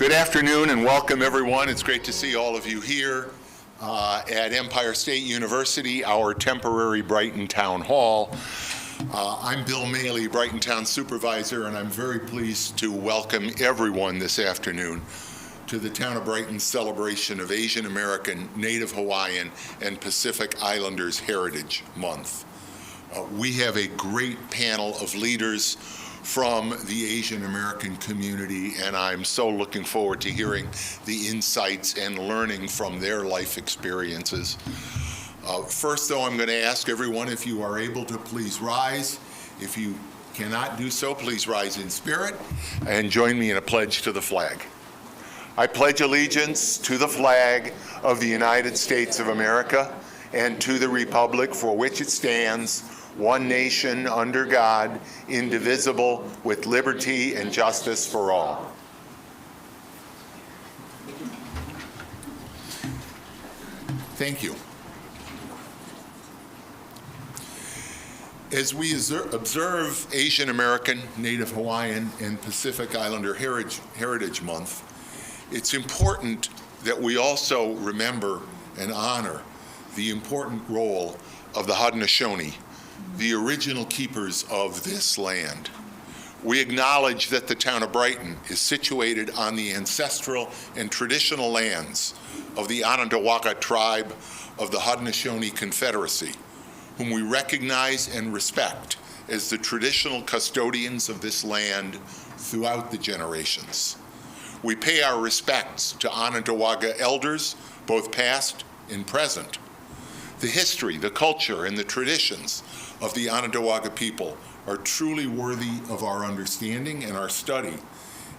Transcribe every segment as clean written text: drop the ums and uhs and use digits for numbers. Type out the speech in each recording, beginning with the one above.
Good afternoon and welcome everyone. It's great to see all of you here at Empire State University, our temporary Brighton Town Hall. I'm Bill Maley, Brighton Town Supervisor, and I'm very pleased to welcome everyone this afternoon to the Town of Brighton's celebration of Asian American, Native Hawaiian, and Pacific Islanders Heritage Month. We have a great panel of leaders from the Asian American community, and I'm so looking forward to hearing the insights and learning from their life experiences. First, though, I'm going to ask everyone if you are able to please rise. If you cannot do so, please rise in spirit and join me in a pledge to the flag. I pledge allegiance to the flag of the United States of America and to the republic for which it stands, one nation under God, indivisible, with liberty and justice for all. Thank you. As we observe Asian American, Native Hawaiian, and Pacific Islander Heritage Month, it's important that we also remember and honor the important role of the Haudenosaunee, the original keepers of this land. We acknowledge that the town of Brighton is situated on the ancestral and traditional lands of the Onondaga tribe of the Haudenosaunee Confederacy, whom we recognize and respect as the traditional custodians of this land throughout the generations. We pay our respects to Onondaga elders, both past and present. The history, the culture, and the traditions of the Onondaga people are truly worthy of our understanding and our study,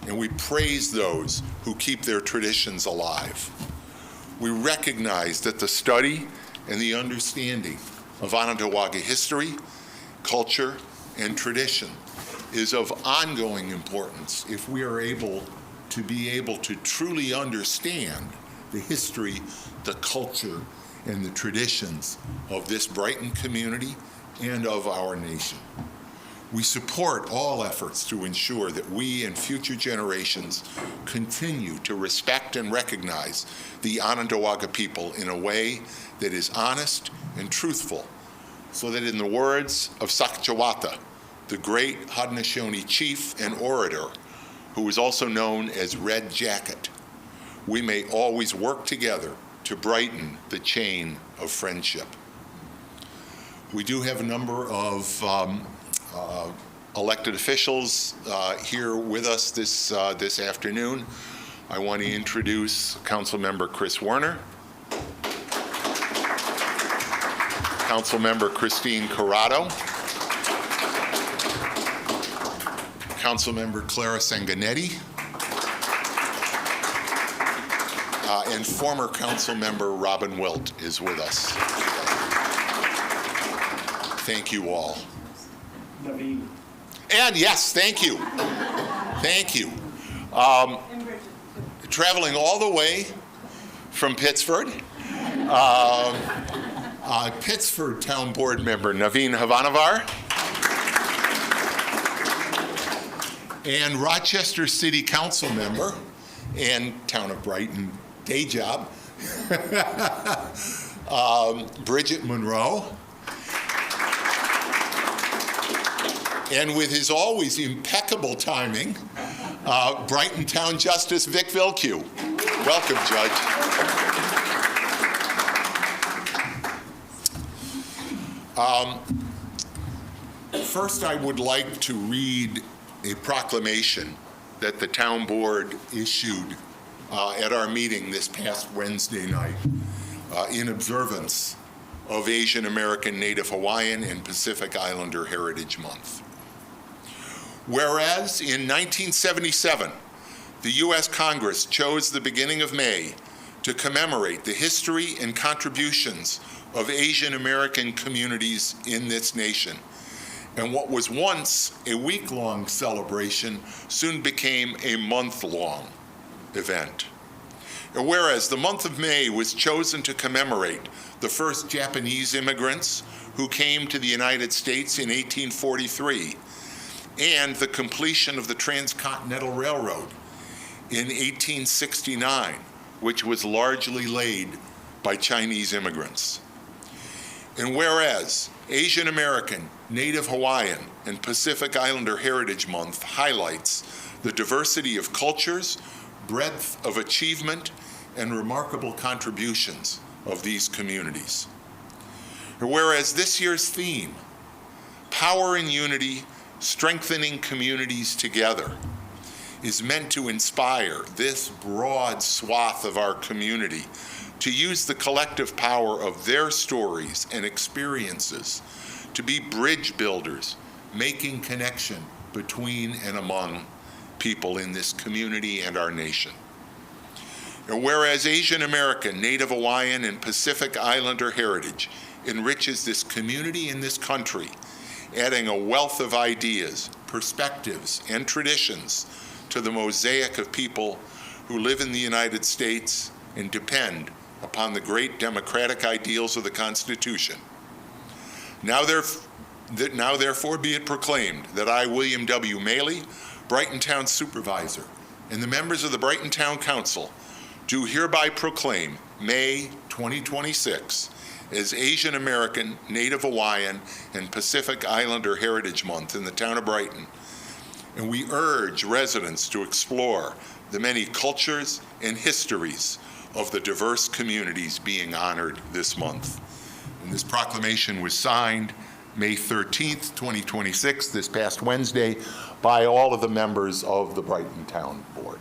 and we praise those who keep their traditions alive. We recognize that the study and the understanding of Onondaga history, culture, and tradition is of ongoing importance if we are able to truly understand the history, the culture, and the traditions of this Brighton community and of our nation. We support all efforts to ensure that we and future generations continue to respect and recognize the Onondaga people in a way that is honest and truthful, so that in the words of Sakachawata, the great Haudenosaunee chief and orator, who is also known as Red Jacket, we may always work together to brighten the chain of friendship. We do have a number of elected officials here with us this afternoon. I want to introduce Councilmember Chris Werner, Councilmember Christine Corrado, Councilmember Clara Sanguinetti, and former Councilmember Robin Wilt is with us. Thank you all. Naveen. And yes, thank you. Thank you. Traveling all the way from Pittsford, Pittsford Town Board member Naveen Havanavar, and Rochester City Council member and Town of Brighton day job, Bridget Monroe, and with his always impeccable timing, Brighton Town Justice Vic Vilkew. Welcome, Judge. First, I would like to read a proclamation that the town board issued at our meeting this past Wednesday night in observance of Asian American, Native Hawaiian, and Pacific Islander Heritage Month. Whereas in 1977, the U.S. Congress chose the beginning of May to commemorate the history and contributions of Asian American communities in this nation, and what was once a week-long celebration soon became a month-long event. And whereas the month of May was chosen to commemorate the first Japanese immigrants who came to the United States in 1843, and the completion of the Transcontinental Railroad in 1869, which was largely laid by Chinese immigrants. And whereas Asian American, Native Hawaiian, and Pacific Islander Heritage Month highlights the diversity of cultures, breadth of achievement, and remarkable contributions of these communities. Or whereas this year's theme, Power in Unity, Strengthening Communities Together, is meant to inspire this broad swath of our community to use the collective power of their stories and experiences to be bridge builders, making connection between and among people in this community and our nation. And whereas Asian American, Native Hawaiian, and Pacific Islander heritage enriches this community and this country, adding a wealth of ideas, perspectives, and traditions to the mosaic of people who live in the United States and depend upon the great democratic ideals of the Constitution. Now therefore be it proclaimed that I, William W. Maley, Brighton Town Supervisor, and the members of the Brighton Town Council do hereby proclaim May 2026 as Asian American, Native Hawaiian, and Pacific Islander Heritage Month in the town of Brighton. And we urge residents to explore the many cultures and histories of the diverse communities being honored this month. And this proclamation was signed May 13th, 2026, this past Wednesday, by all of the members of the Brighton Town Board.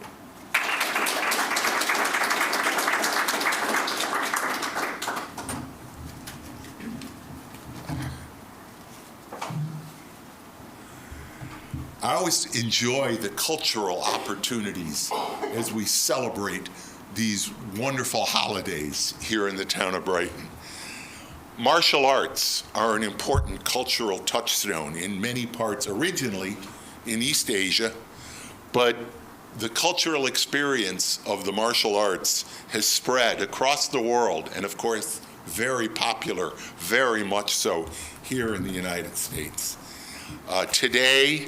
I always enjoy the cultural opportunities as we celebrate these wonderful holidays here in the town of Brighton. Martial arts are an important cultural touchstone in many parts, originally in East Asia, but the cultural experience of the martial arts has spread across the world, and of course, very popular, very much so here in the United States. Today,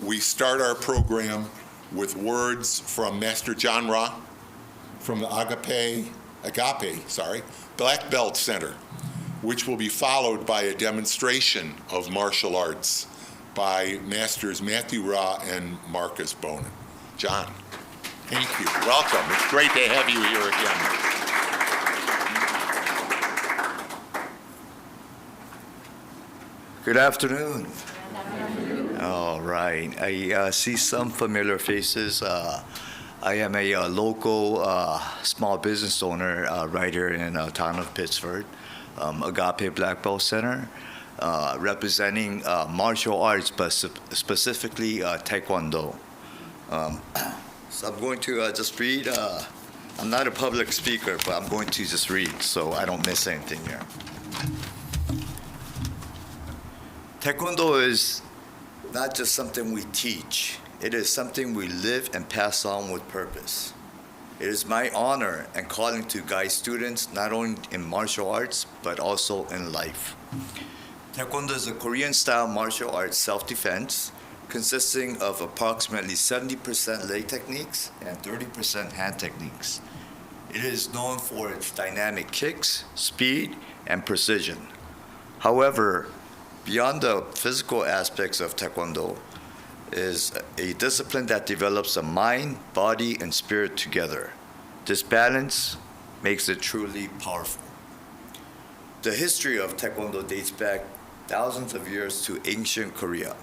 we start our program with words from Master John Ra from the Agape, Black Belt Center, which will be followed by a demonstration of martial arts by Masters Matthew Ra and Marcus Bonin. John, thank you. Welcome. It's great to have you here again. Good afternoon. All right. I see some familiar faces. I am a local small business owner right here in the town of Pittsford, Agape Black Belt Center, representing martial arts, but specifically Taekwondo. So I'm going to just read. I'm not a public speaker, but I'm going to just read so I don't miss anything here. Taekwondo is not just something we teach. It is something we live and pass on with purpose. It is my honor and calling to guide students not only in martial arts, but also in life. Taekwondo is a Korean-style martial arts self-defense consisting of approximately 70% leg techniques and 30% hand techniques. It is known for its dynamic kicks, speed, and precision. However, beyond the physical aspects of Taekwondo is a discipline that develops the mind, body, and spirit together. This balance makes it truly powerful. The history of Taekwondo dates back thousands of years to ancient Korea,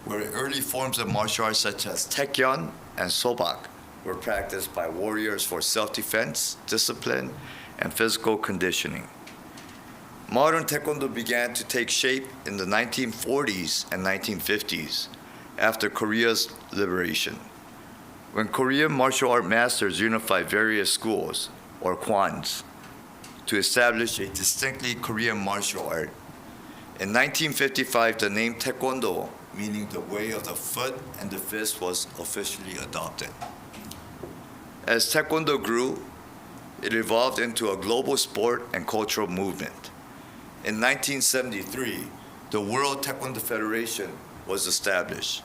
where early forms of martial arts such as Taekyon and Sobak were practiced by warriors for self-defense, discipline, and physical conditioning. Modern Taekwondo began to take shape in the 1940s and 1950s after Korea's liberation, when Korean martial art masters unified various schools, or kwans, to establish a distinctly Korean martial art. In 1955, the name Taekwondo, meaning the way of the foot and the fist, was officially adopted. As Taekwondo grew, it evolved into a global sport and cultural movement. In 1973, the World Taekwondo Federation was established,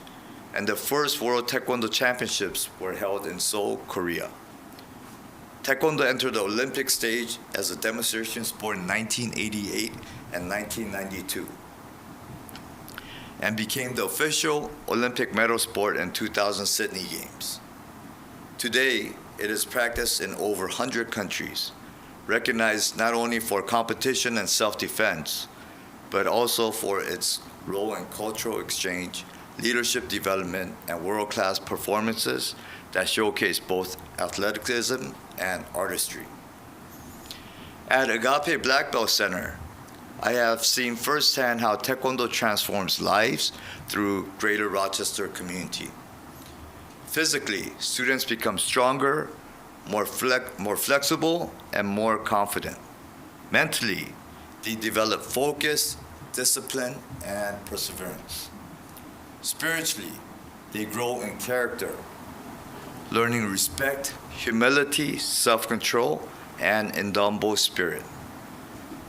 and the first World Taekwondo Championships were held in Seoul, Korea. Taekwondo entered the Olympic stage as a demonstration sport in 1988 and 1992, and became the official Olympic medal sport in 2000 Sydney Games. Today, it is practiced in over 100 countries, recognized not only for competition and self-defense, but also for its role in cultural exchange, leadership development, and world-class performances that showcase both athleticism and artistry. At Agape Black Belt Center, I have seen firsthand how Taekwondo transforms lives through Greater Rochester community. Physically, students become stronger, more flexible, and more confident. Mentally, they develop focus, discipline, and perseverance. Spiritually, they grow in character, learning respect, humility, self-control, and indomitable spirit.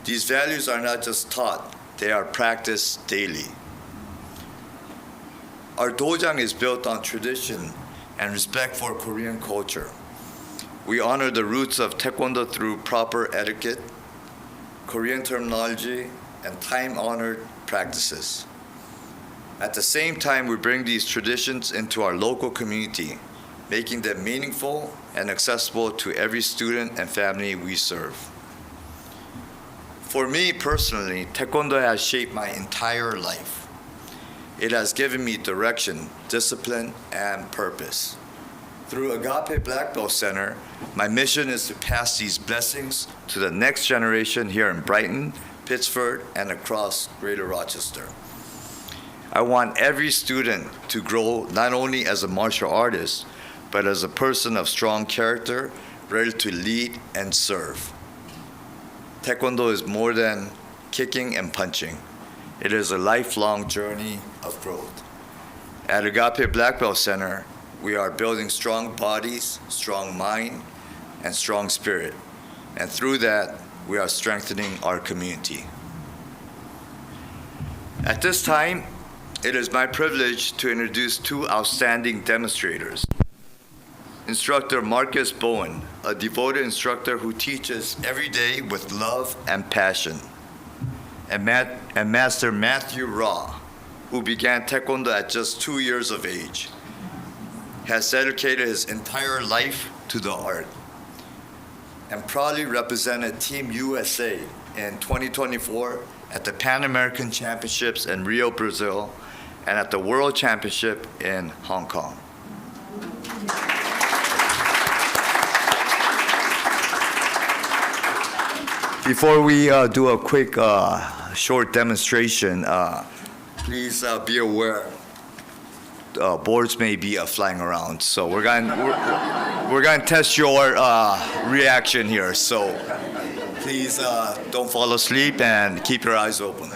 These values are not just taught, they are practiced daily. Our dojang is built on tradition and respect for Korean culture. We honor the roots of Taekwondo through proper etiquette, Korean terminology, and time-honored practices. At the same time, we bring these traditions into our local community, making them meaningful and accessible to every student and family we serve. For me personally, Taekwondo has shaped my entire life. It has given me direction, discipline, and purpose. Through Agape Black Belt Center, my mission is to pass these blessings to the next generation here in Brighton, Pittsford, and across Greater Rochester. I want every student to grow not only as a martial artist, but as a person of strong character, ready to lead and serve. Taekwondo is more than kicking and punching. It is a lifelong journey of growth. At Agape Black Belt Center, we are building strong bodies, strong mind, and strong spirit. And through that, we are strengthening our community. At this time, it is my privilege to introduce two outstanding demonstrators. Instructor Marcus Bowen, a devoted instructor who teaches every day with love and passion. And Master Matthew Raw, who began Taekwondo at just 2 years of age, has dedicated his entire life to the art and proudly represented Team USA in 2024 at the Pan American Championships in Rio, Brazil, and at the World Championship in Hong Kong. Before we do a quick short demonstration, please be aware boards may be flying around. So we're going to test your reaction here. So please don't fall asleep and keep your eyes open.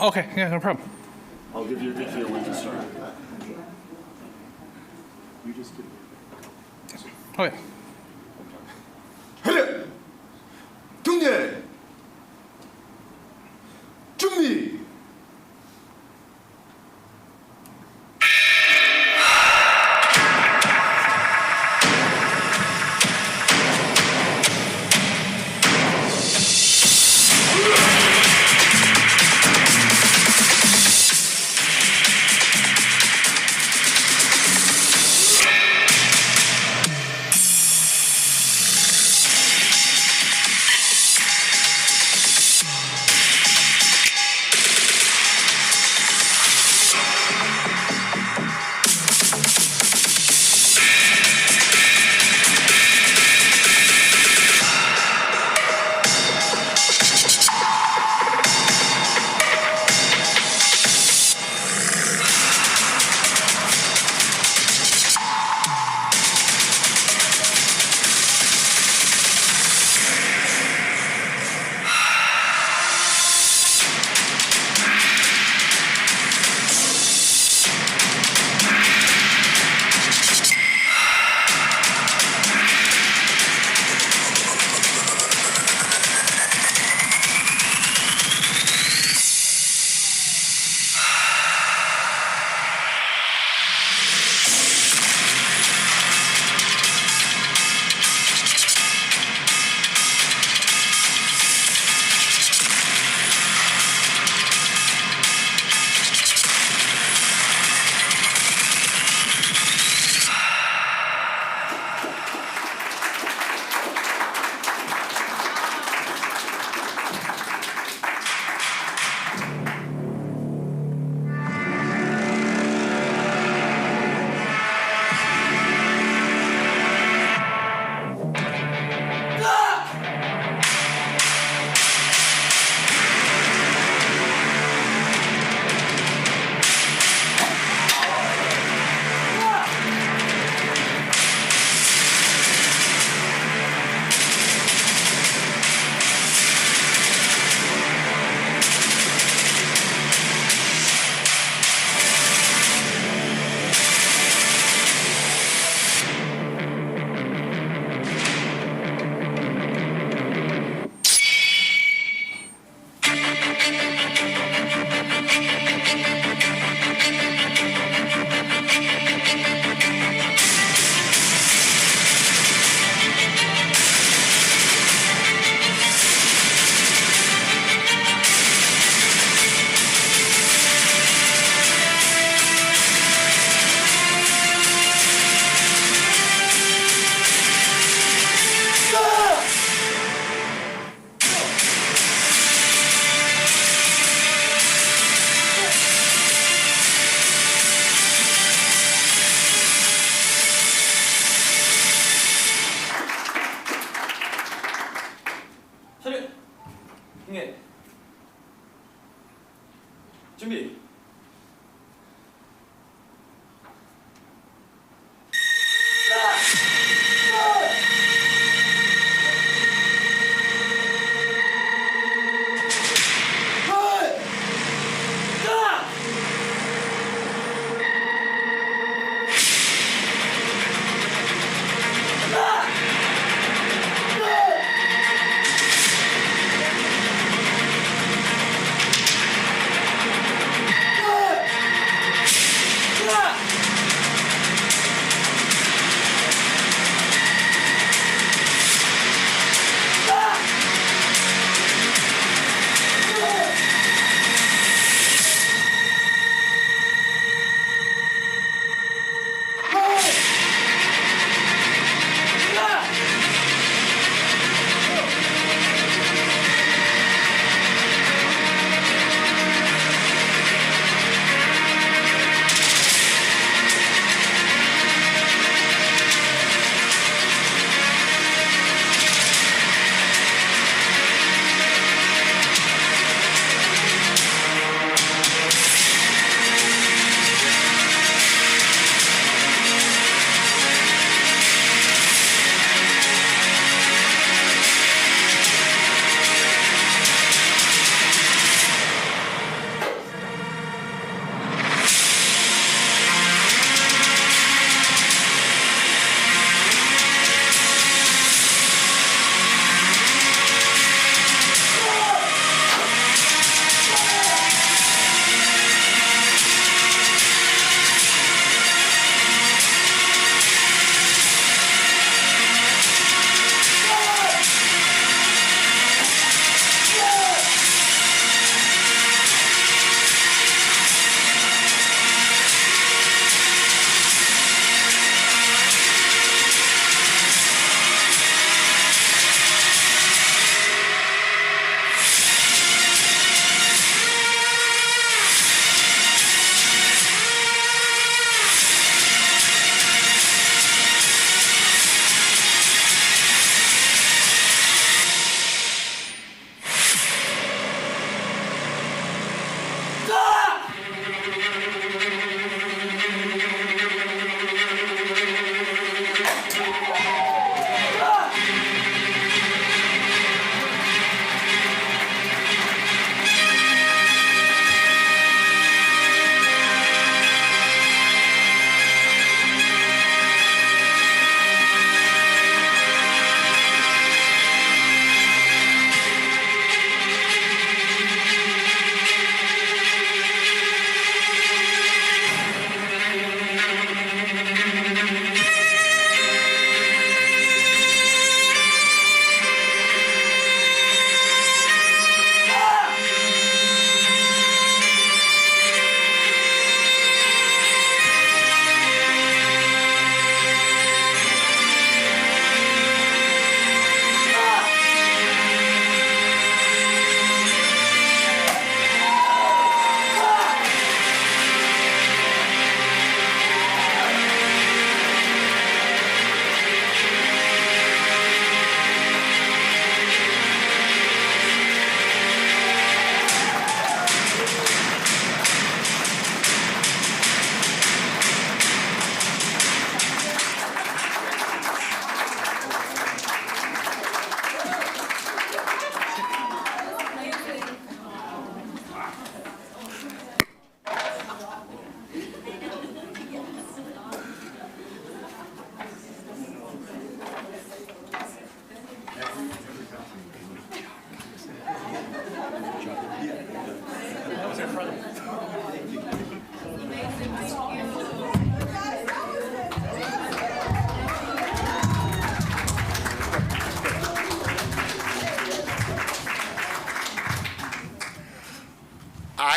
Okay, yeah, no problem. I'll give you a good feel when to start. You just give Okay. 경례! 준비!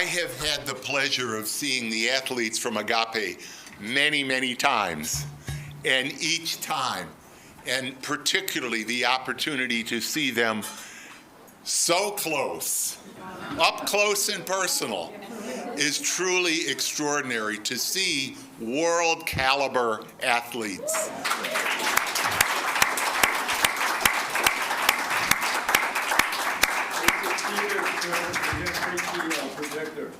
have had the pleasure of seeing the athletes from Agape many, many times. And each time, and particularly the opportunity to see them so close, up close and personal, is truly extraordinary to see world caliber athletes. Projector.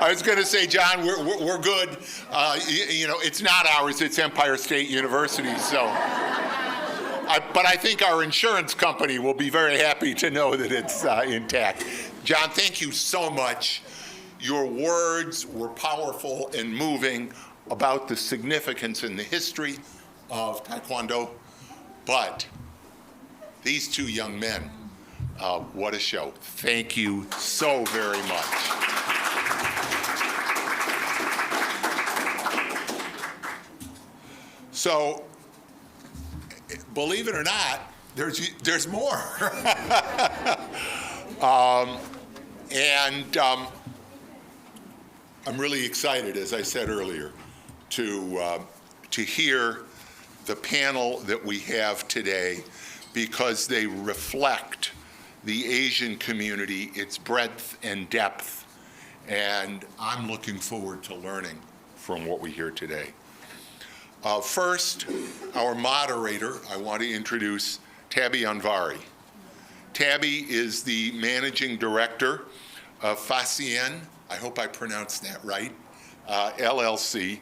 I was going to say, John, we're good. You know, it's not ours, it's Empire State University, so. But I think our insurance company will be very happy to know that it's intact. John, thank you so much. Your words were powerful and moving about the significance and the history of Taekwondo, but these two young men, what a show. Thank you so very much. So, believe it or not, there's more. I'm really excited, as I said earlier, to hear the panel that we have today, because they reflect the Asian community, its breadth and depth, and I'm looking forward to learning from what we hear today. First, our moderator, I want to introduce Tabby Anvari. Tabby is the managing director of Facien, I hope I pronounced that right, LLC,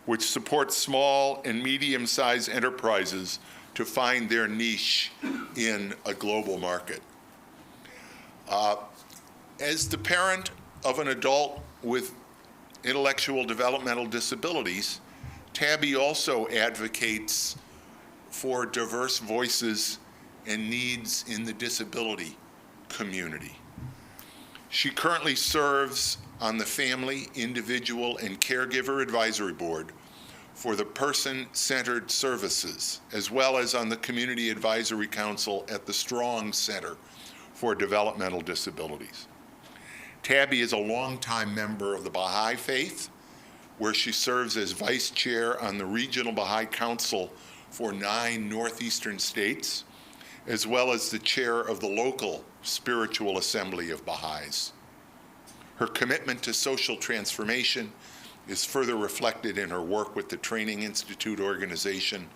which supports small and medium-sized enterprises to find their niche in a global market. As the parent of an adult with intellectual developmental disabilities, Tabby also advocates for diverse voices and needs in the disability community. She currently serves on the Family, Individual, and Caregiver Advisory Board for the Person-Centered Services, as well as on the Community Advisory Council at the Strong Center for Developmental Disabilities. Tabby is a longtime member of the Baha'i Faith, where she serves as vice chair on the Regional Baha'i Council for 9 northeastern states, as well as the chair of the local Spiritual Assembly of Baha'is. Her commitment to social transformation is further reflected in her work with the Training Institute organization,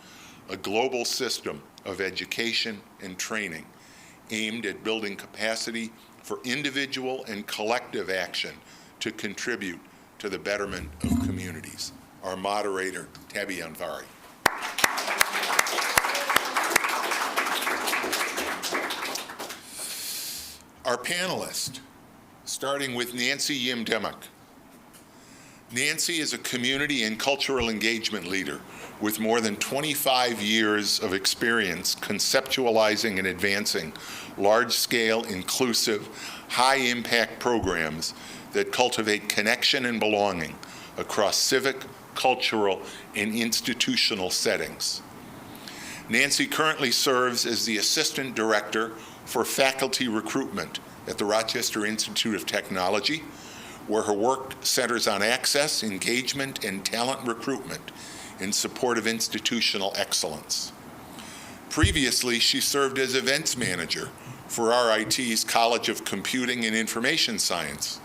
a global system of education and training aimed at building capacity for individual and collective action to contribute to the betterment of communities. Our moderator, Tabby Anvari. Our panelists, starting with Nancy Yim Demick. Nancy is a community and cultural engagement leader with more than 25 years of experience conceptualizing and advancing large-scale, inclusive, high-impact programs that cultivate connection and belonging across civic, cultural, and institutional settings. Nancy currently serves as the Assistant Director for Faculty Recruitment at the Rochester Institute of Technology, where her work centers on access, engagement, and talent recruitment in support of institutional excellence. Previously, she served as events manager for RIT's College of Computing and Information Science,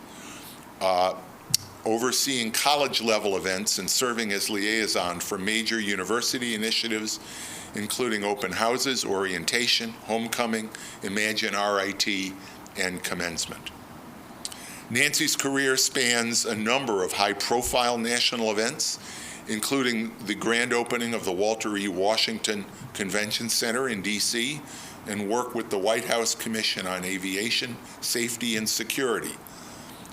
overseeing college-level events and serving as liaison for major university initiatives, including open houses, orientation, homecoming, Imagine RIT, and commencement. Nancy's career spans a number of high-profile national events, including the grand opening of the Walter E. Washington Convention Center in D.C., and work with the White House Commission on Aviation, Safety, and Security,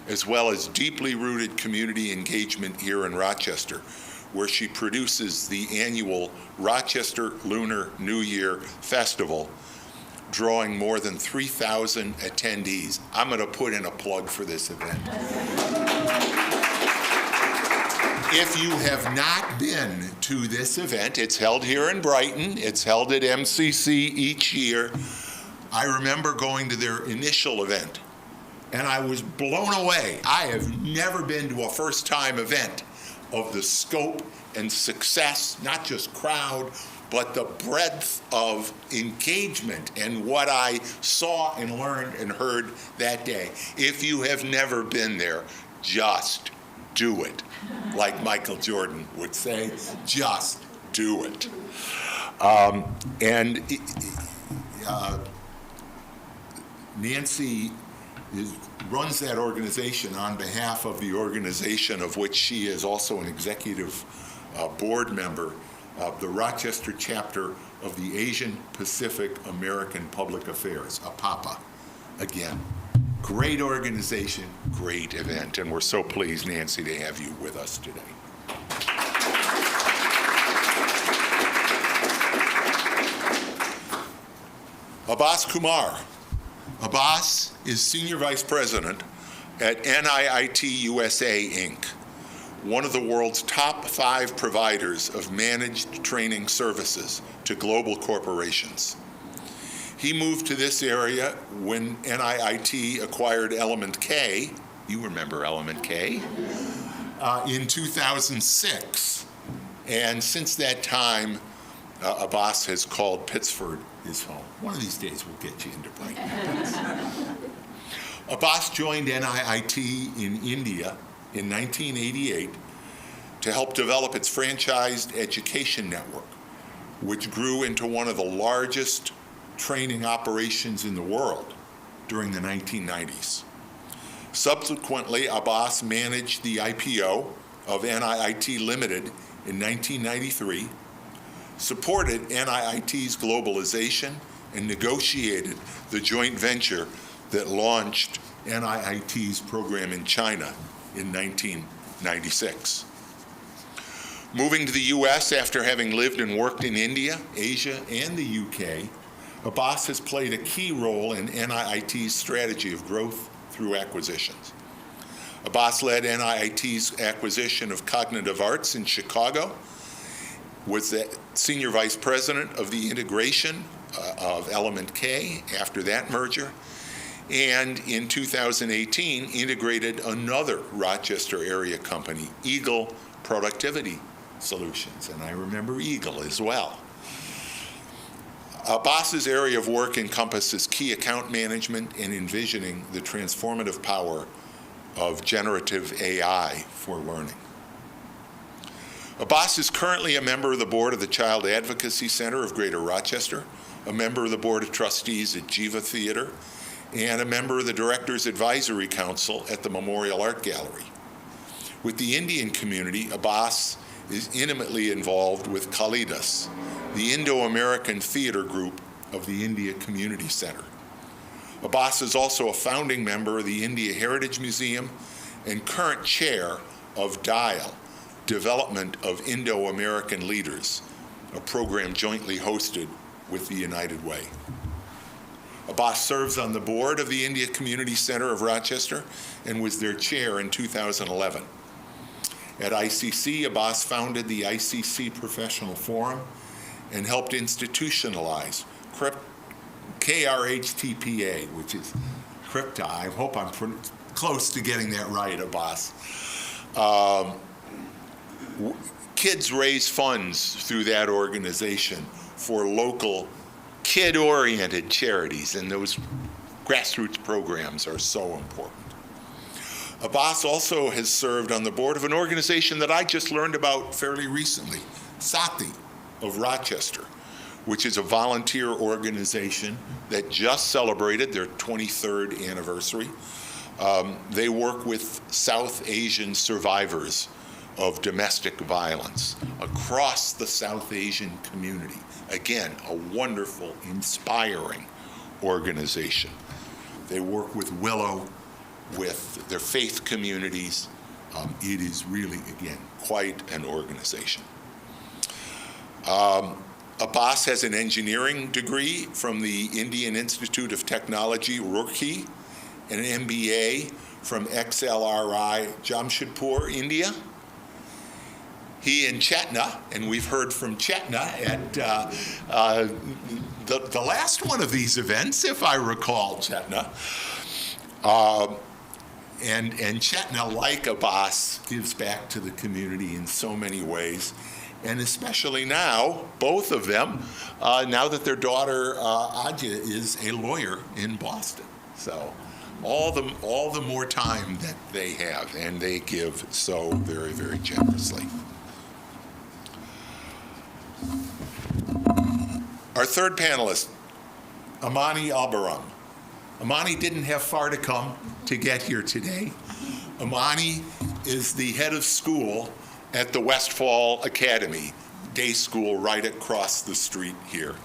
as well as deeply rooted community engagement here in Rochester, where she produces the annual Rochester Lunar New Year Festival, drawing more than 3,000 attendees. I'm going to put in a plug for this event. If you have not been to this event, it's held here in Brighton. It's held at MCC each year. I remember going to their initial event, and I was blown away. I have never been to a first-time event of the scope and success, not just crowd, but the breadth of engagement and what I saw and learned and heard that day. If you have never been there, just do it. Like Michael Jordan would say, just do it. Nancy runs that organization on behalf of the organization of which she is also an executive board member, the Rochester chapter of the Asian Pacific American Public Affairs, APAPA. Again, great organization, great event, and we're so pleased, Nancy, to have you with us today. Abbas Kumar. Abbas is Senior Vice President at NIIT USA, Inc., one of the world's top 5 providers of managed training services to global corporations. He moved to this area when NIIT acquired Element K, you remember Element K, in 2006. And since that time, Abbas has called Pittsford his home. One of these days we'll get you into Brighton. Abbas joined NIIT in India in 1988 to help develop its franchised education network, which grew into one of the largest training operations in the world during the 1990s. Subsequently, Abbas managed the IPO of NIIT Limited in 1993, supported NIIT's globalization, and negotiated the joint venture that launched NIIT's program in China in 1996. Moving to the U.S. after having lived and worked in India, Asia, and the U.K., Abbas has played a key role in NIIT's strategy of growth through acquisitions. Abbas led NIIT's acquisition of Cognitive Arts in Chicago, was the Senior Vice President of the integration of Element K after that merger, and in 2018 integrated another Rochester area company, Eagle Productivity Solutions, and I remember Eagle as well. Abbas's area of work encompasses key account management and envisioning the transformative power of generative AI for learning. Abbas is currently a member of the board of the Child Advocacy Center of Greater Rochester, a member of the Board of Trustees at Jiva Theater, and a member of the Directors Advisory Council at the Memorial Art Gallery. With the Indian community, Abbas is intimately involved with Kalidas, the Indo-American theater group of the India Community Center. Abbas is also a founding member of the India Heritage Museum and current chair of DIAL, Development of Indo-American Leaders, a program jointly hosted with the United Way. Abbas serves on the board of the India Community Center of Rochester and was their chair in 2011. At ICC, Abbas founded the ICC Professional Forum and helped institutionalize KRHTPA, which is CRIPTA. I hope I'm close to getting that right, Abbas. Kids raise funds through that organization for local kid-oriented charities, and those grassroots programs are so important. Abbas also has served on the board of an organization that I just learned about fairly recently, Sati of Rochester, which is a volunteer organization that just celebrated their 23rd anniversary. They work with South Asian survivors of domestic violence across the South Asian community. Again, a wonderful, inspiring organization. They work with Willow, with their faith communities. It is really, again, quite an organization. Abbas has an engineering degree from the Indian Institute of Technology, Roorkee, and an MBA from XLRI, Jamshedpur, India. he and Chetna, and we've heard from Chetna at the last one of these events, if I recall, Chetna. And Chetna, like Abbas, gives back to the community in so many ways. And especially now, both of them, now that their daughter Adja is a lawyer in Boston. So all the more time that they have, and they give so very, very generously. Our third panelist, Amani Albaram. Amani didn't have far to come to get here today. Amani is the head of school at the Westfall Academy, day school right across the street here.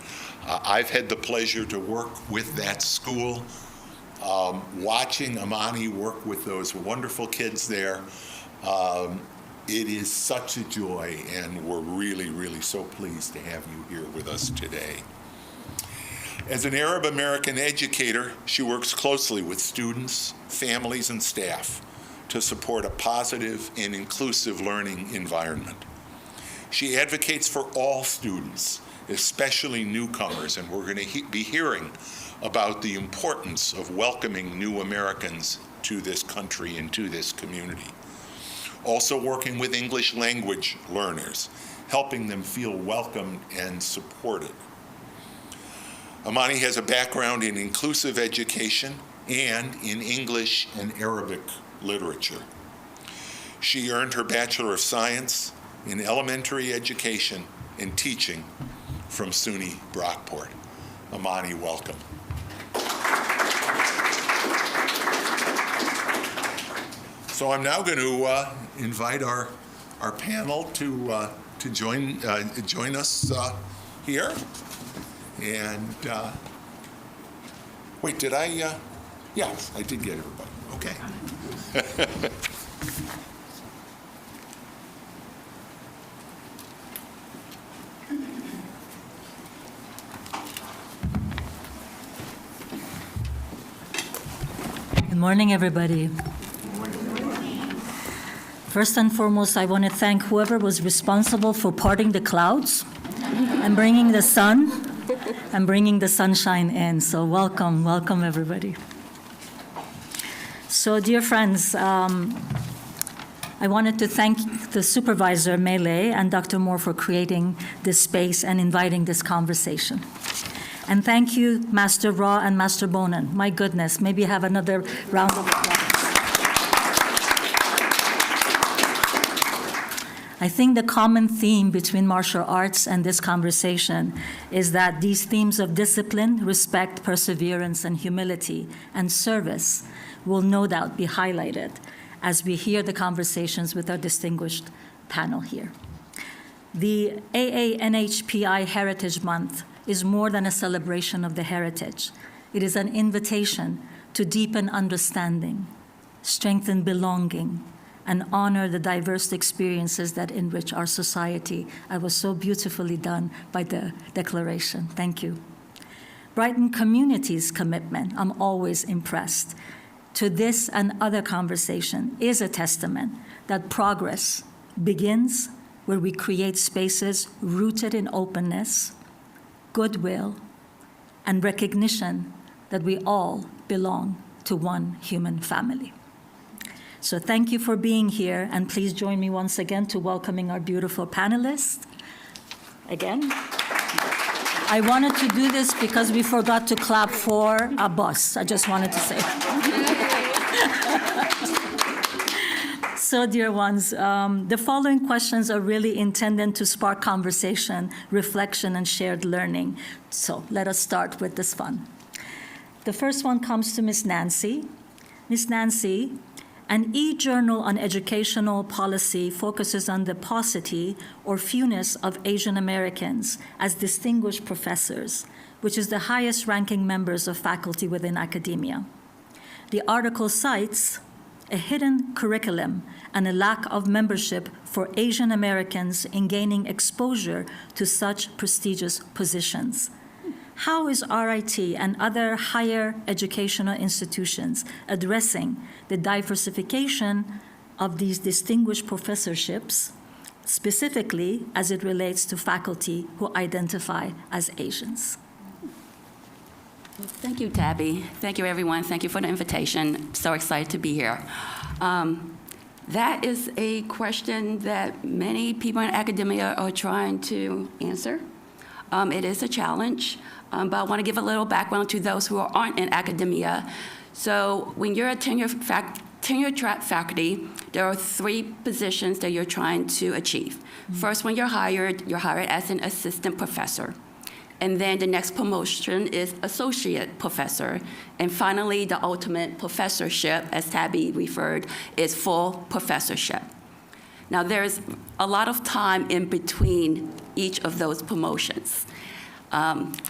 I've had the pleasure to work with that school, watching Amani work with those wonderful kids there. It is such a joy, and we're really, really so pleased to have you here with us today. As an Arab American educator, she works closely with students, families, and staff to support a positive and inclusive learning environment. She advocates for all students, especially newcomers, and we're going to be hearing about the importance of welcoming new Americans to this country and to this community. Also working with English language learners, helping them feel welcomed and supported. Amani has a background in inclusive education and in English and Arabic literature. She earned her Bachelor of Science in Elementary Education and Teaching from SUNY Brockport. Amani, welcome. So I'm now going to invite our panel to join us here. And wait, did I? Yes, I did get everybody. Okay. Good morning, everybody. First and foremost, I want to thank whoever was responsible for parting the clouds and bringing the sun and bringing the sunshine in. So welcome, welcome, everybody. So, dear friends, I wanted to thank the supervisor, Mele, and Dr. Moore for creating this space and inviting this conversation. And thank you, Master Ra and Master Bonan. My goodness, maybe have another round of applause. I think the common theme between martial arts and this conversation is that these themes of discipline, respect, perseverance, and humility, and service will no doubt be highlighted as we hear the conversations with our distinguished panel here. The AANHPI Heritage Month is more than a celebration of the heritage. It is an invitation to deepen understanding, strengthen belonging, and honor the diverse experiences that enrich our society. I was so beautifully done by the declaration. Thank you. Brighton community's commitment, I'm always impressed, to this and other conversation is a testament that progress begins where we create spaces rooted in openness, goodwill, and recognition that we all belong to one human family. So thank you for being here, and please join me once again to welcoming our beautiful panelists. Again, I wanted to do this because we forgot to clap for Abbas. I just wanted to say. So, dear ones, the following questions are really intended to spark conversation, reflection, and shared learning. So let us start with this fun. The first one comes to Ms. Nancy. Ms. Nancy, an e-journal on educational policy focuses on the paucity or fewness of Asian Americans as distinguished professors, which is the highest ranking members of faculty within academia. The article cites a hidden curriculum and a lack of membership for Asian Americans in gaining exposure to such prestigious positions. How is RIT and other higher educational institutions addressing the diversification of these distinguished professorships specifically as it relates to faculty who identify as Asians? Thank you, Tabby. Thank you, everyone. Thank you for the invitation. So excited to be here. That is a question that many people in academia are trying to answer. It is a challenge, but I want to give a little background to those who aren't in academia. So when you're a tenure-track faculty, there are 3 positions that you're trying to achieve. First, when you're hired as an assistant professor. And then the next promotion is associate professor. And finally, the ultimate professorship, as Tabby referred, is full professorship. Now, there's a lot of time in between each of those promotions.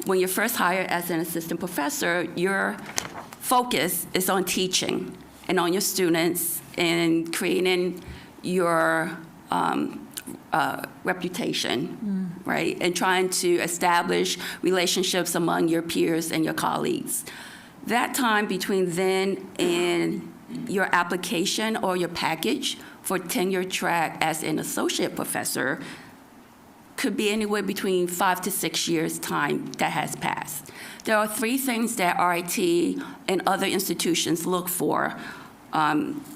When you're first hired as an assistant professor, your focus is on teaching and on your students and creating your reputation, right? And trying to establish relationships among your peers and your colleagues. That time between then and your application or your package for tenure track as an associate professor could be anywhere between 5 to 6 years time that has passed. There are 3 things that RIT and other institutions look for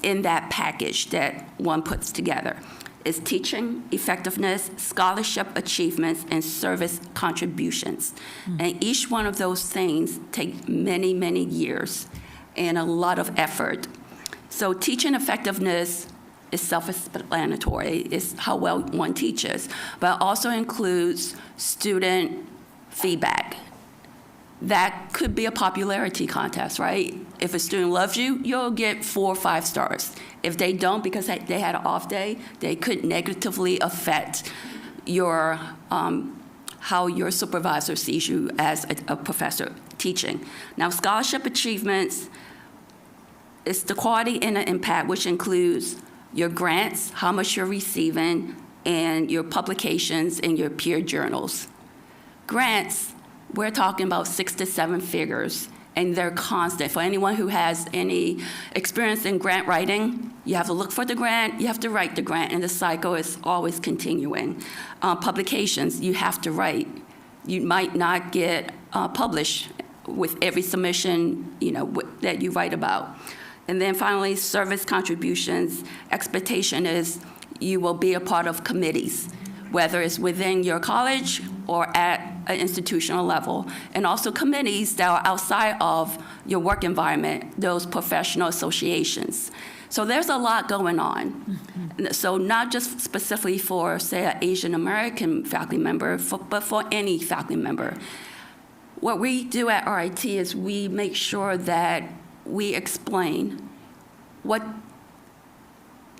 in that package that one puts together. Is teaching effectiveness, scholarship achievements, and service contributions. And each one of those things take many, many years and a lot of effort. So teaching effectiveness is self-explanatory. It's how well one teaches, but it also includes student feedback. That could be a popularity contest, right? If a student loves you, you'll get 4 or 5 stars. If they don't because they had an off day, they could negatively affect your how your supervisor sees you as a professor teaching. Now, scholarship achievements is the quality and the impact, which includes your grants, how much you're receiving, and your publications in your peer journals. Grants, we're talking about 6 to 7 figures, and they're constant. For anyone who has any experience in grant writing, you have to look for the grant, you have to write the grant, and the cycle is always continuing. Publications, you have to write. You might not get published with every submission, that you write about. And then finally, service contributions. Expectation is you will be a part of committees, whether it's within your college or at an institutional level, and also committees that are outside of your work environment, those professional associations. So there's a lot going on. So not just specifically for, say, an Asian American faculty member, but for any faculty member. What we do at RIT is we make sure that we explain what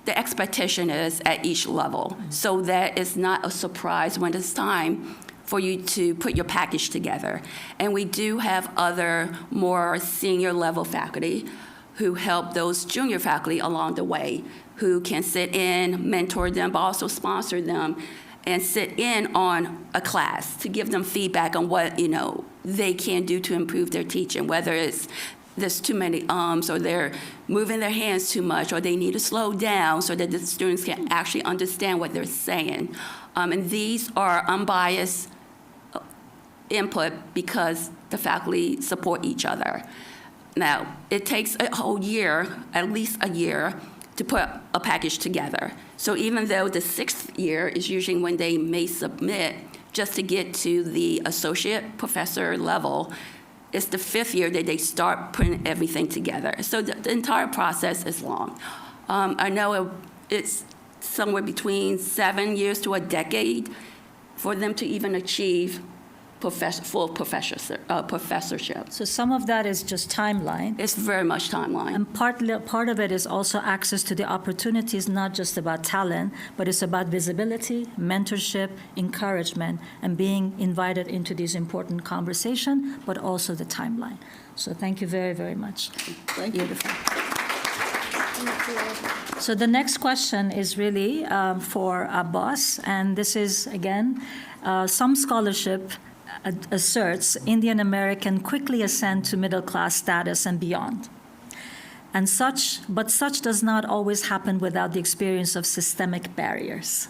the expectation is at each level, so that it's not a surprise when it's time for you to put your package together. And we do have other more senior level faculty who help those junior faculty along the way, who can sit in, mentor them, but also sponsor them and sit in on a class to give them feedback on what they can do to improve their teaching, whether it's there's too many or they're moving their hands too much, or they need to slow down so that the students can actually understand what they're saying. And these are unbiased input because the faculty support each other. Now, it takes a whole year, at least a year, to put a package together. So even though the 6th year is usually when they may submit just to get to the associate professor level, it's the 5th year that they start putting everything together. So the entire process is long. I know it's somewhere between 7 years to a decade for them to even achieve full professorship. So some of that is just timeline. It's very much timeline. And part of it is also access to the opportunities, not just about talent, but it's about visibility, mentorship, encouragement, and being invited into these important conversations, but also the timeline. So thank you very, very much. Thank you. Beautiful. So the next question is really for Abbas, and this is, again, some scholarship asserts Indian American quickly ascend to middle class status and beyond. But such does not always happen without the experience of systemic barriers.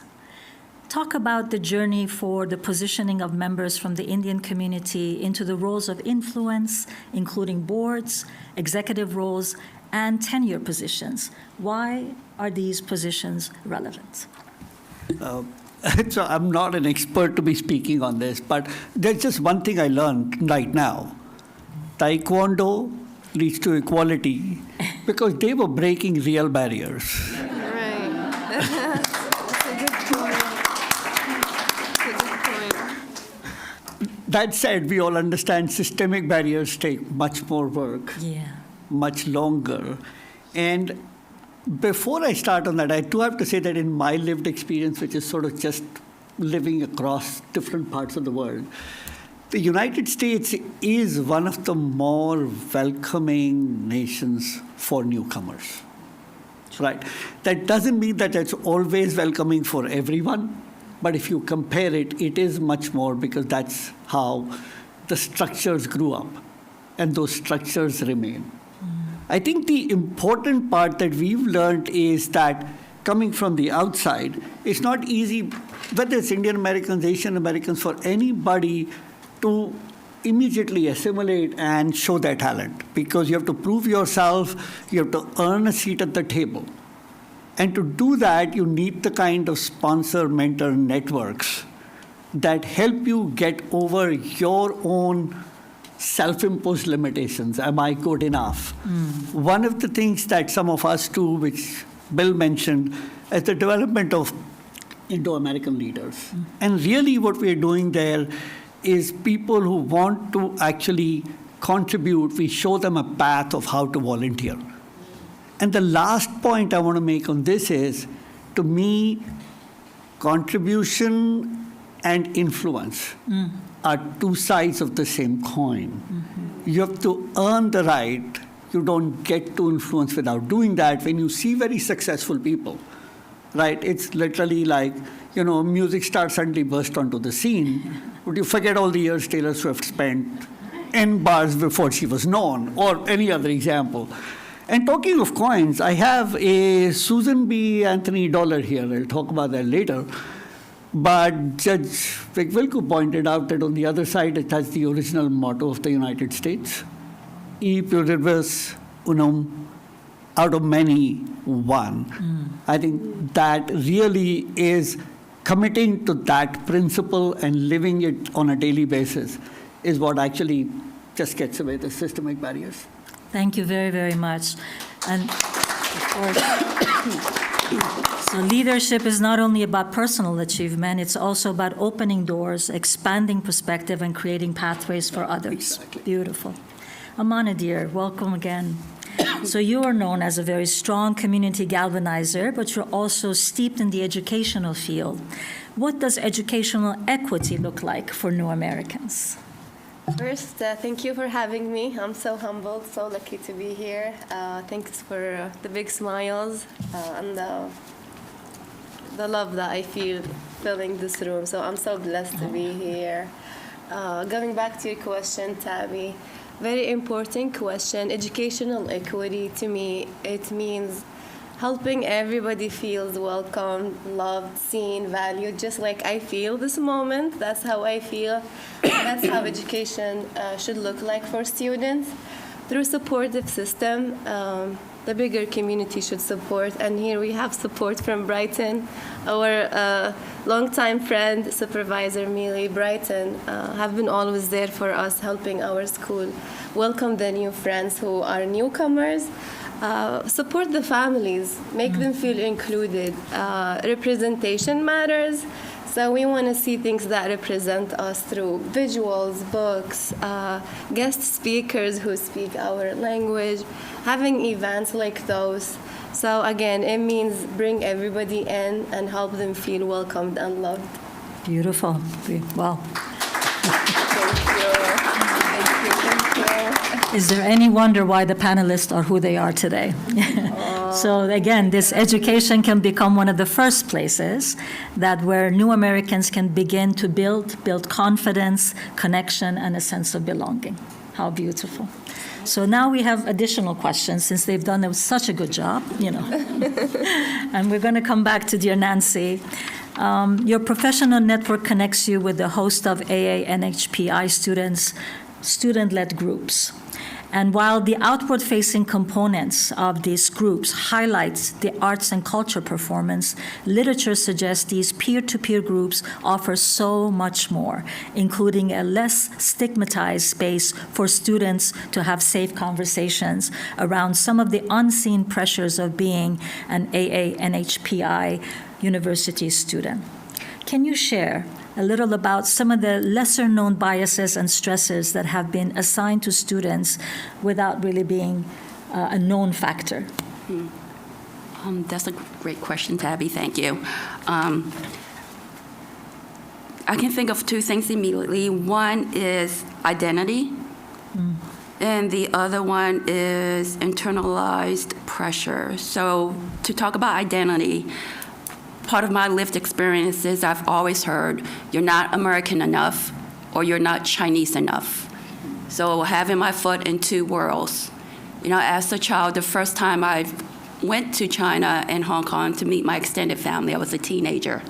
talk about the journey for the positioning of members from the Indian community into the roles of influence, including boards, executive roles, and tenure positions. Why are these positions relevant? So I'm not an expert to be speaking on this, but there's just one thing I learned right now. Taekwondo leads to equality because they were breaking real barriers. Right. That's a good point. That's a good point. That said, we all understand systemic barriers take much more work, Yeah. much longer. And before I start on that, I do have to say that in my lived experience, which is sort of just living across different parts of the world, the United States is one of the more welcoming nations for newcomers. Right? That doesn't mean that it's always welcoming for everyone, but if you compare it, it is much more because that's how the structures grew up, and those structures remain. I think the important part that we've learned is that coming from the outside, it's not easy, whether it's Indian Americans, Asian Americans, for anybody to immediately assimilate and show their talent, because you have to prove yourself, you have to earn a seat at the table. And to do that, you need the kind of sponsor mentor networks that help you get over your own self-imposed limitations. Am I good enough? One of the things that some of us do, which Bill mentioned, is the development of Indo-American leaders. And really what we're doing there is people who want to actually contribute, we show them a path of how to volunteer. And the last point I want to make on this is, to me, contribution and influence are two sides of the same coin. You have to earn the right. You don't get to influence without doing that. When you see very successful people, right, it's literally like, music stars suddenly burst onto the scene, but you forget all the years Taylor Swift spent in bars before she was known, or any other example. And talking of coins, I have a Susan B. Anthony dollar here. I'll talk about that later. But Judge Vigvilku pointed out that on the other side, it has the original motto of the United States, E pluribus unum, out of many, one. I think that really is committing to that principle and living it on a daily basis is what actually just gets away the systemic barriers. Thank you very, very much. And of course, so leadership is not only about personal achievement, it's also about opening doors, expanding perspective, and creating pathways for others. Exactly. Beautiful. Amana, dear, welcome again. So you are known as a very strong community galvanizer, but you're also steeped in the educational field. What does educational equity look like for new Americans? First, thank you for having me. I'm so humbled, so lucky to be here. Thanks for the big smiles and the love that I feel filling this room. So I'm so blessed to be here. Going back to your question, Tabby, very important question. Educational equity, to me, it means helping everybody feels welcome, loved, seen, valued, just like I feel this moment. That's how I feel. That's how education should look like for students. Through supportive system, the bigger community should support. And here we have support from Brighton. Our longtime friend, Supervisor Mealy Brighton, have been always there for us, helping our school welcome the new friends who are newcomers. Support the families, make them feel included. Representation matters, so we want to see things that represent us through visuals, books, guest speakers who speak our language, having events like those. So again, it means bring everybody in and help them feel welcomed and loved. Beautiful. Well, is there any wonder why the panelists are who they are today? So again, this education can become one of the first places that where new Americans can begin to build confidence, connection, and a sense of belonging. How beautiful. So now we have additional questions since they've done such a good job, And we're going to come back to dear Nancy. Your professional network connects you with a host of AANHPI students, student-led groups. And while the outward-facing components of these groups highlights the arts and culture performance, literature suggests these peer-to-peer groups offer so much more, including a less stigmatized space for students to have safe conversations around some of the unseen pressures of being an AANHPI university student. Can you share a little about some of the lesser-known biases and stresses that have been assigned to students without really being a known factor? That's a great question, Tabby. Thank you. I can think of two things immediately. One is identity, and the other one is internalized pressure. So to talk about identity, part of my lived experience is I've always heard, you're not American enough or you're not Chinese enough. So having my foot in two worlds. You know, as a child, the first time I went to China and Hong Kong to meet my extended family, I was a teenager.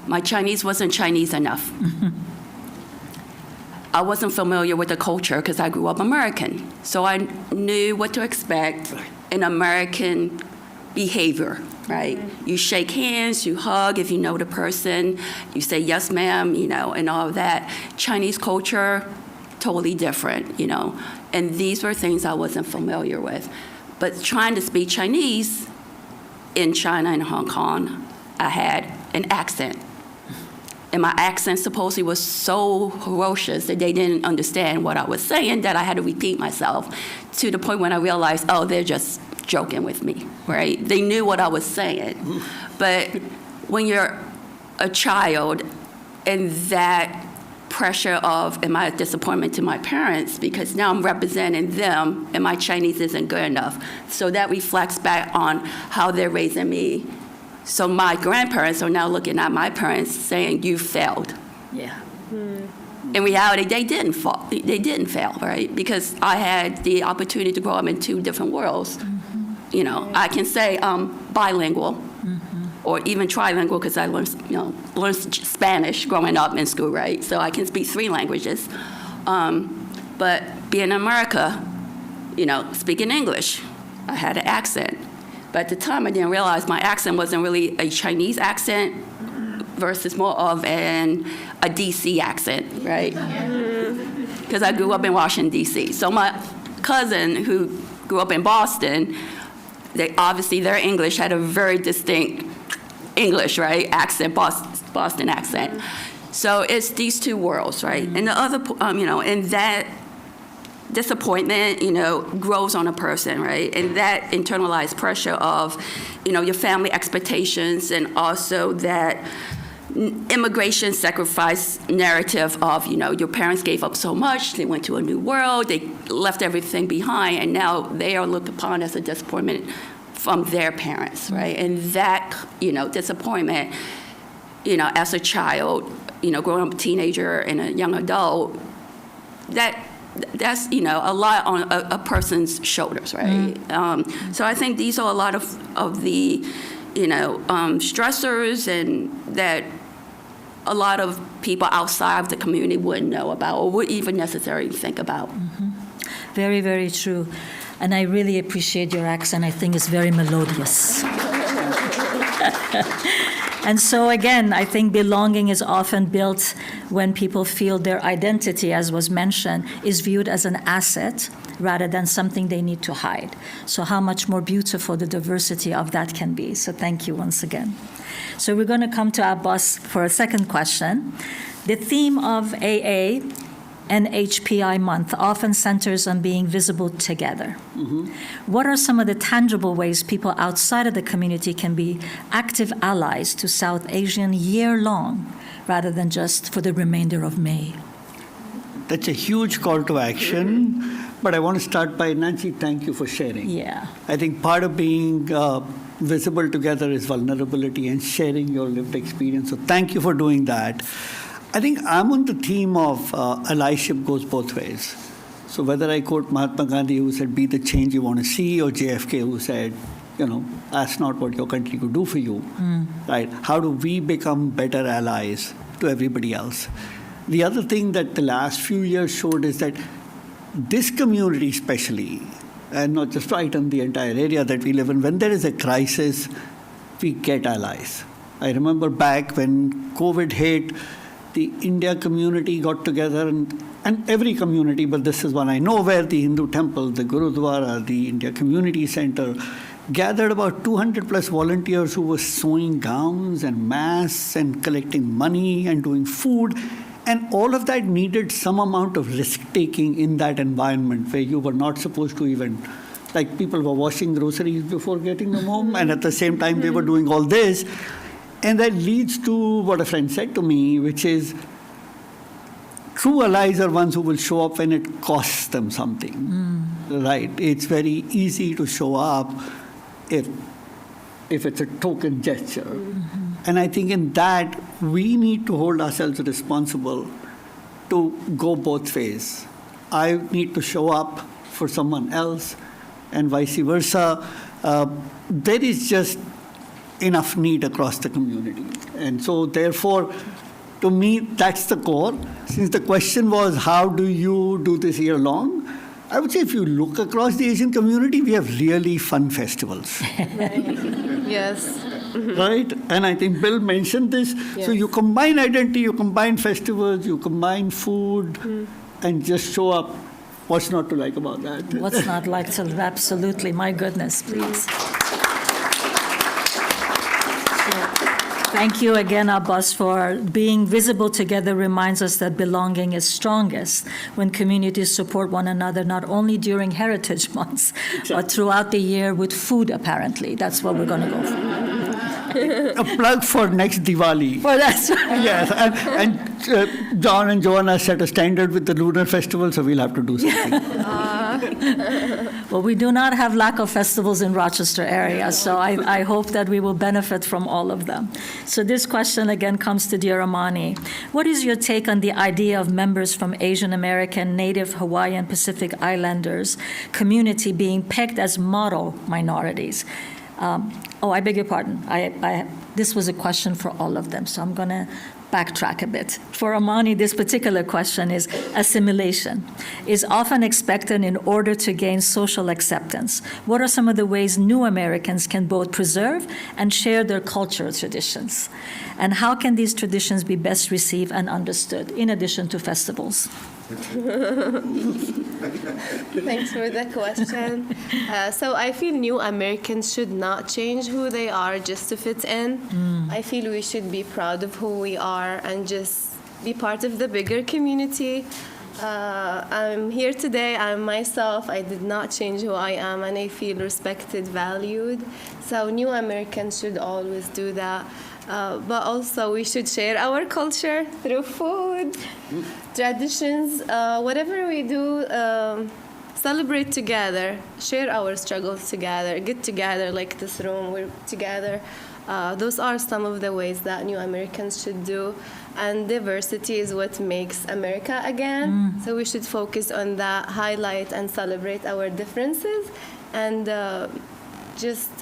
My Chinese wasn't Chinese enough. I wasn't familiar with the culture because I grew up American. So I knew what to expect in American behavior, right? You shake hands, you hug if you know the person, you say, yes, ma'am, you know, and all of that. Chinese culture, totally different, you know. And these were things I wasn't familiar with. But trying to speak Chinese in China and Hong Kong, I had an accent. And my accent supposedly was so ferocious that they didn't understand what I was saying that I had to repeat myself to the point when I realized, oh, they're just joking with me, right? They knew what I was saying. But when you're a child and that pressure of, am I a disappointment to my parents because now I'm representing them and my Chinese isn't good enough. So that reflects back on how they're raising me. So my grandparents are now looking at my parents saying, you failed. Yeah. In reality, they didn't fall. They didn't fail, right? Because I had the opportunity to grow up in two different worlds. You know, I can say bilingual, or even trilingual, because I learned Spanish growing up in school, right? So I can speak three languages. But being in America, you know, speaking English, I had an accent. But at the time, I didn't realize my accent wasn't really a Chinese accent versus more of a DC accent, right? Because I grew up in Washington, D.C. So my cousin, who grew up in Boston, obviously their English had a very distinct English, right, accent, Boston accent. So it's these two worlds, right? And the other, you know, and that disappointment, you know, grows on a person, right? And that internalized pressure of, you know, your family expectations and also that immigration sacrifice narrative of, you know, your parents gave up so much, they went to a new world, they left everything behind, and now they are looked upon as a disappointment from their parents, right? And that, you know, disappointment, you know, as a child, you know, growing up a teenager and a young adult, that's, you know, a lot on a person's shoulders, right? So I think these are a lot of the, you know, stressors and that a lot of people outside of the community wouldn't know about or would even necessarily think about. Very, very true. And I really appreciate your accent. I think it's very melodious. And so again, I think belonging is often built when people feel their identity, as was mentioned, is viewed as an asset rather than something they need to hide. So how much more beautiful the diversity of that can be. So thank you once again. So we're going to come to Abbas for a second question. The theme of AANHPI month often centers on being visible together. What are some of the tangible ways people outside of the community can be active allies to South Asian year-long rather than just for the remainder of May? That's a huge call to action, but I want to start by, Nancy, thank you for sharing. Yeah. I think part of being visible together is vulnerability and sharing your lived experience. So thank you for doing that. I think I'm on the theme of allyship goes both ways. So whether I quote Mahatma Gandhi, who said, be the change you want to see, or JFK, who said, ask not what your country could do for you, right? How do we become better allies to everybody else? The other thing that the last few years showed is that this community especially, and not just Brighton, the entire area that we live in, when there is a crisis, we get allies. I remember back when COVID hit, the India community got together, and every community, but this is one I know, where the Hindu temple, the Gurudwara, the India Community Center, gathered about 200 plus volunteers who were sewing gowns and masks and collecting money and doing food. And all of that needed some amount of risk-taking in that environment where you were not supposed to even, like people were washing groceries before getting them home, and at the same time they were doing all this. And that leads to what a friend said to me, which is, true allies are ones who will show up when it costs them something, right? It's very easy to show up if it's a token gesture. And I think in that, we need to hold ourselves responsible to go both ways. I need to show up for someone else, and vice versa. There is just enough need across the community. And so therefore, to me, that's the core. Since the question was, how do you do this year long? I would say if you look across the Asian community, we have really fun festivals. Yes. Right? And I think Bill mentioned this. Yes. So you combine identity, you combine festivals, you combine food, and just show up. What's not to like about that? What's not like to, absolutely, my goodness, please. Thank you again, Abbas, for being visible together reminds us that belonging is strongest when communities support one another, not only during Heritage Months, but throughout the year with food, apparently. That's what we're going to go for. A plug for next Diwali. Well, that's right. Yes, and John and Joanna set a standard with the Lunar Festival, so we'll have to do something. Well, we do not have lack of festivals in Rochester area, so I hope that we will benefit from all of them. So this question again comes to dear Amani. What is your take on the idea of members from Asian American, Native Hawaiian, Pacific Islanders community being pegged as model minorities? I beg your pardon. This was a question for all of them, so I'm going to backtrack a bit. For Amani, this particular question is assimilation is often expected in order to gain social acceptance. What are some of the ways new Americans can both preserve and share their cultural traditions? And how can these traditions be best received and understood, in addition to festivals? Thanks for the question. So I feel new Americans should not change who they are just to fit in. I feel we should be proud of who we are and just be part of the bigger community. I'm here today. I'm myself. I did not change who I am, and I feel respected, valued. So new Americans should always do that. But also we should share our culture through food, traditions, whatever we do, celebrate together, share our struggles together, get together like this room, we're together. Those are some of the ways that new Americans should do. And diversity is what makes America again. So we should focus on that, highlight and celebrate our differences, and just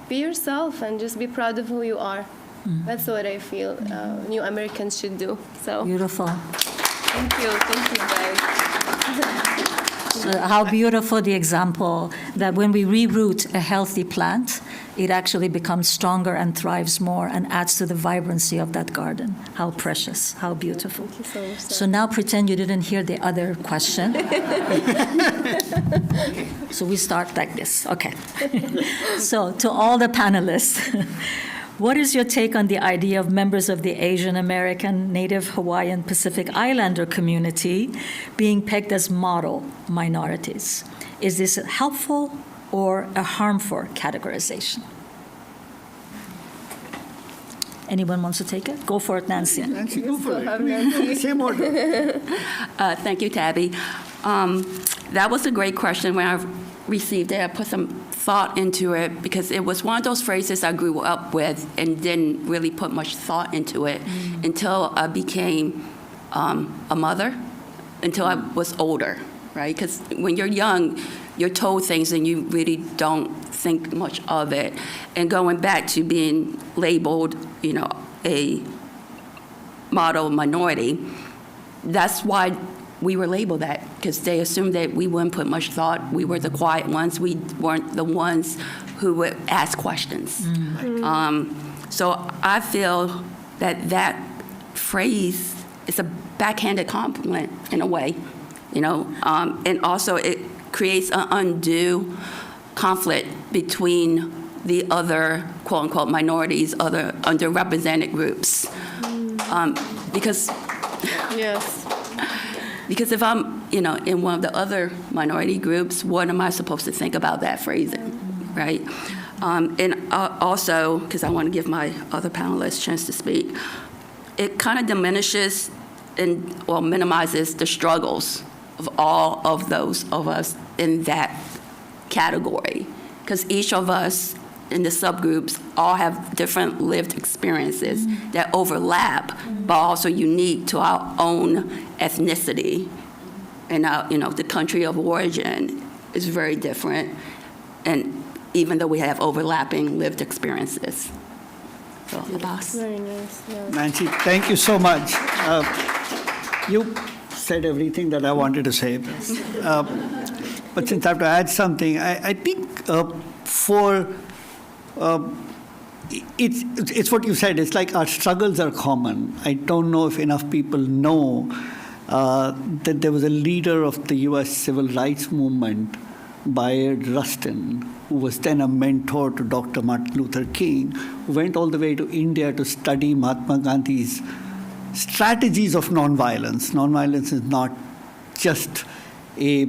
be yourself and just be proud of who you are. That's what I feel new Americans should do. So Beautiful. thank you guys. So how beautiful the example that when we reroot a healthy plant, it actually becomes stronger and thrives more and adds to the vibrancy of that garden. How precious, how beautiful. Thank you so much. So now pretend you didn't hear the other question. So we start like this, okay. So to all the panelists, what is your take on the idea of members of the Asian American, Native Hawaiian, Pacific Islander community being pegged as model minorities? Is this helpful or a harmful categorization? Anyone wants to take it? Go for it, Nancy. Nancy, go for it. Same order. Thank you, Tabby. That was a great question. When I received it, I put some thought into it because it was one of those phrases I grew up with and didn't really put much thought into it until I became a mother, until I was older, right? Because when you're young, you're told things and you really don't think much of it. And going back to being labeled, a model minority, that's why we were labeled that, because they assumed that we wouldn't put much thought. We were the quiet ones. We weren't the ones who would ask questions. So I feel that phrase is a backhanded compliment in a way, and also it creates an undue conflict between the other quote-unquote minorities, other underrepresented groups. Because Yes. Because if I'm, in one of the other minority groups, what am I supposed to think about that phrasing, right? And also, because I want to give my other panelists a chance to speak, it kind of diminishes or minimizes the struggles of all of those of us in that category. Because each of us in the subgroups all have different lived experiences that overlap, but also unique to our own ethnicity. And the country of origin is very different, and even though we have overlapping lived experiences. So, Abbas. Very nice. Yeah. Nancy, thank you so much. You said everything that I wanted to say. But since I have to add something, I think it's what you said. It's like our struggles are common. I don't know if enough people know that there was a leader of the U.S. civil rights movement, Bayard Rustin, who was then a mentor to Dr. Martin Luther King, who went all the way to India to study Mahatma Gandhi's strategies of nonviolence. Nonviolence is not just a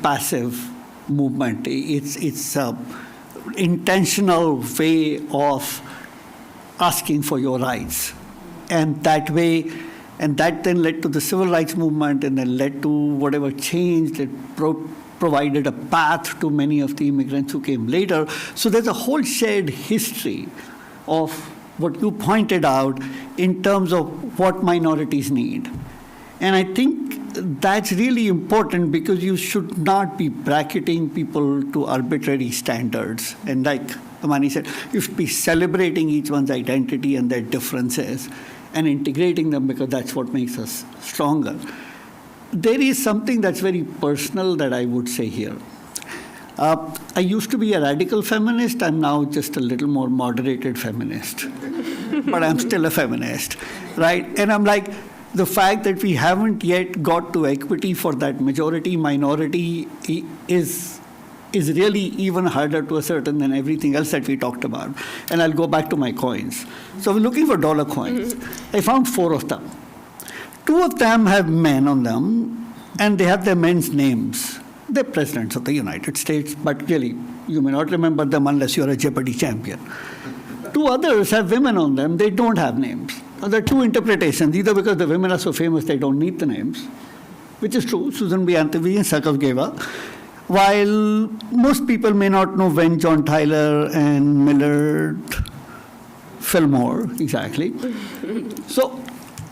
passive movement. It's a intentional way of asking for your rights. And that then led to the civil rights movement, and then led to whatever change that provided a path to many of the immigrants who came later. So there's a whole shared history of what you pointed out in terms of what minorities need. And I think that's really important, because you should not be bracketing people to arbitrary standards. And like Amani said, you should be celebrating each one's identity and their differences and integrating them, because that's what makes us stronger. There is something that's very personal that I would say here. I used to be a radical feminist. I'm now just a little more moderated feminist. But I'm still a feminist, right? And I'm like, the fact that we haven't yet got to equity for that majority-minority is really even harder to ascertain than everything else that we talked about. And I'll go back to my coins. So we're looking for dollar coins. I found 4 of them. 2 of them have men on them, and they have their men's names. They're presidents of the United States, but really, you may not remember them unless you're a Jeopardy champion. 2 others have women on them. They don't have names. Now, there are 2 interpretations, either because the women are so famous they don't need the names, which is true. Susan B. Anthony and Sakov gave up. While most people may not know when John Tyler and Millard Fillmore, exactly. So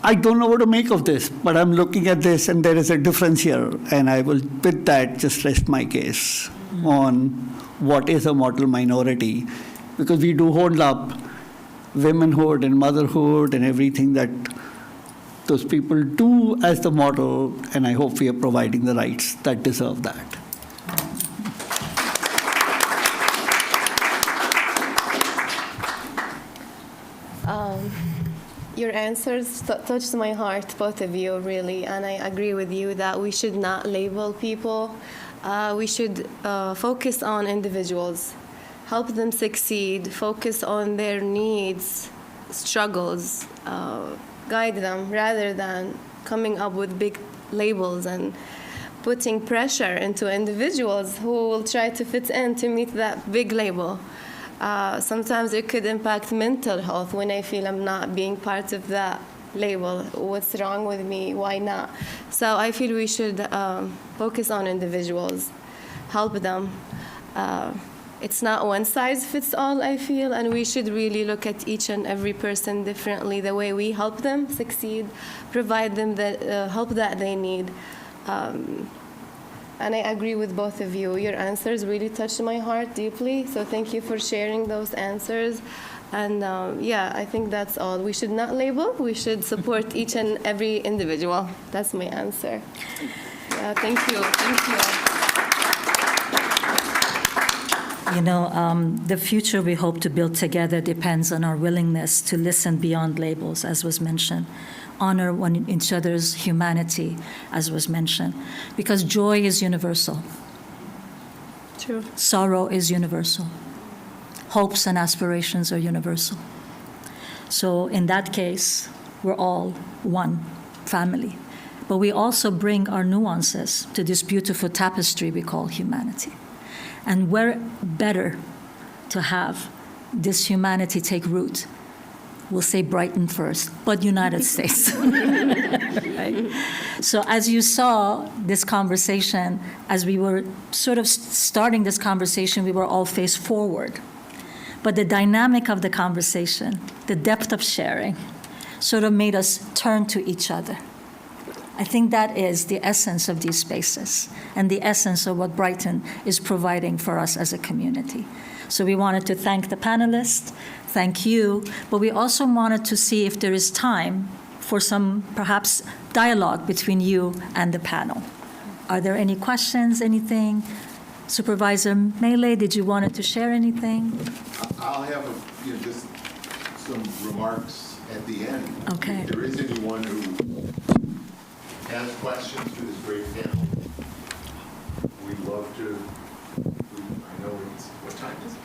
I don't know what to make of this, but I'm looking at this, and there is a difference here, and I will, with that, just rest my case on what is a model minority, because we do hold up womanhood and motherhood and everything that those people do as the model, and I hope we are providing the rights that deserve that. Your answers touched my heart, both of you, really, and I agree with you that we should not label people. We should focus on individuals, help them succeed, focus on their needs, struggles, guide them, rather than coming up with big labels and putting pressure into individuals who will try to fit in to meet that big label. Sometimes it could impact mental health when I feel I'm not being part of that label. What's wrong with me? Why not? So I feel we should focus on individuals, help them. It's not one size fits all, I feel, and we should really look at each and every person differently, the way we help them succeed, provide them the help that they need. And I agree with both of you. Your answers really touched my heart deeply. So thank you for sharing those answers. And yeah, I think that's all. We should not label. We should support each and every individual. That's my answer. Yeah, thank you. Thank you. You know, the future we hope to build together depends on our willingness to listen beyond labels, as was mentioned, honor each other's humanity, as was mentioned, because joy is universal. True. Sorrow is universal. Hopes and aspirations are universal. So in that case, we're all one family. But we also bring our nuances to this beautiful tapestry we call humanity. And where better to have this humanity take root? We'll say Brighton first, but United States. Right? So as you saw this conversation, as we were sort of starting this conversation, we were all faced forward. But the dynamic of the conversation, the depth of sharing, sort of made us turn to each other. I think that is the essence of these spaces and the essence of what Brighton is providing for us as a community. So we wanted to thank the panelists, thank you, but we also wanted to see if there is time for some perhaps dialogue between you and the panel. Are there any questions, anything? Supervisor Melee, did you want to share anything? I'll have just some remarks at the end. Okay. If there is anyone who has questions for this great panel, we'd love to. I know it's, what time is it?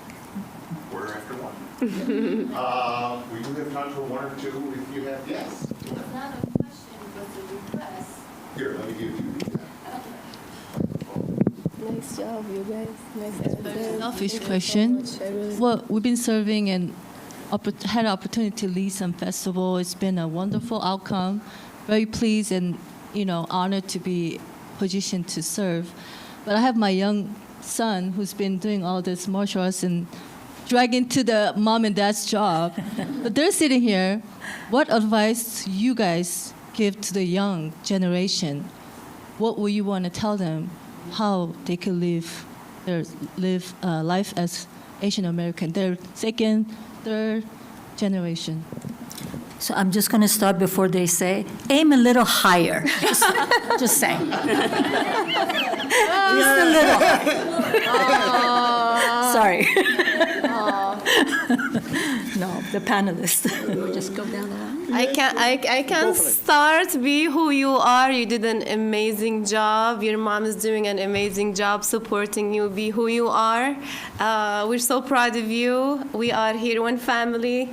1:15. We do have time for one or two if you have, yes. It's not a question, but a request. Here, let me give you that. Nice job, you guys. Nice answers. Selfish Thank you question. so much. I really- Well, we've been serving and had an opportunity to lead some festival. It's been a wonderful outcome. Very pleased and honored to be positioned to serve. But I have my young son who's been doing all this martial arts and dragging to the mom and dad's job. But they're sitting here. What advice you guys give to the young generation? What would you want to tell them? How they could live life as Asian American, their second, third generation. So I'm just going to start before they say, aim a little higher. Just saying. Just a little. Sorry. No, the panelists. Just go down the line. I can start. Be who you are. You did an amazing job. Your mom is doing an amazing job supporting you. Be who you are. We're so proud of you. We are here, one family.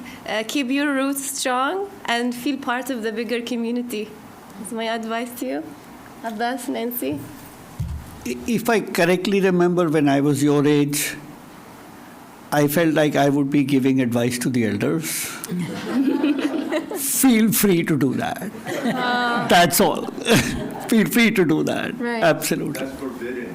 Keep your roots strong and feel part of the bigger community. That's my advice to you. Abbas, Nancy. If I correctly remember, when I was your age, I felt like I would be giving advice to the elders. Feel free to do that. That's all. Feel free to do that. Right. Absolutely. That's forbidden.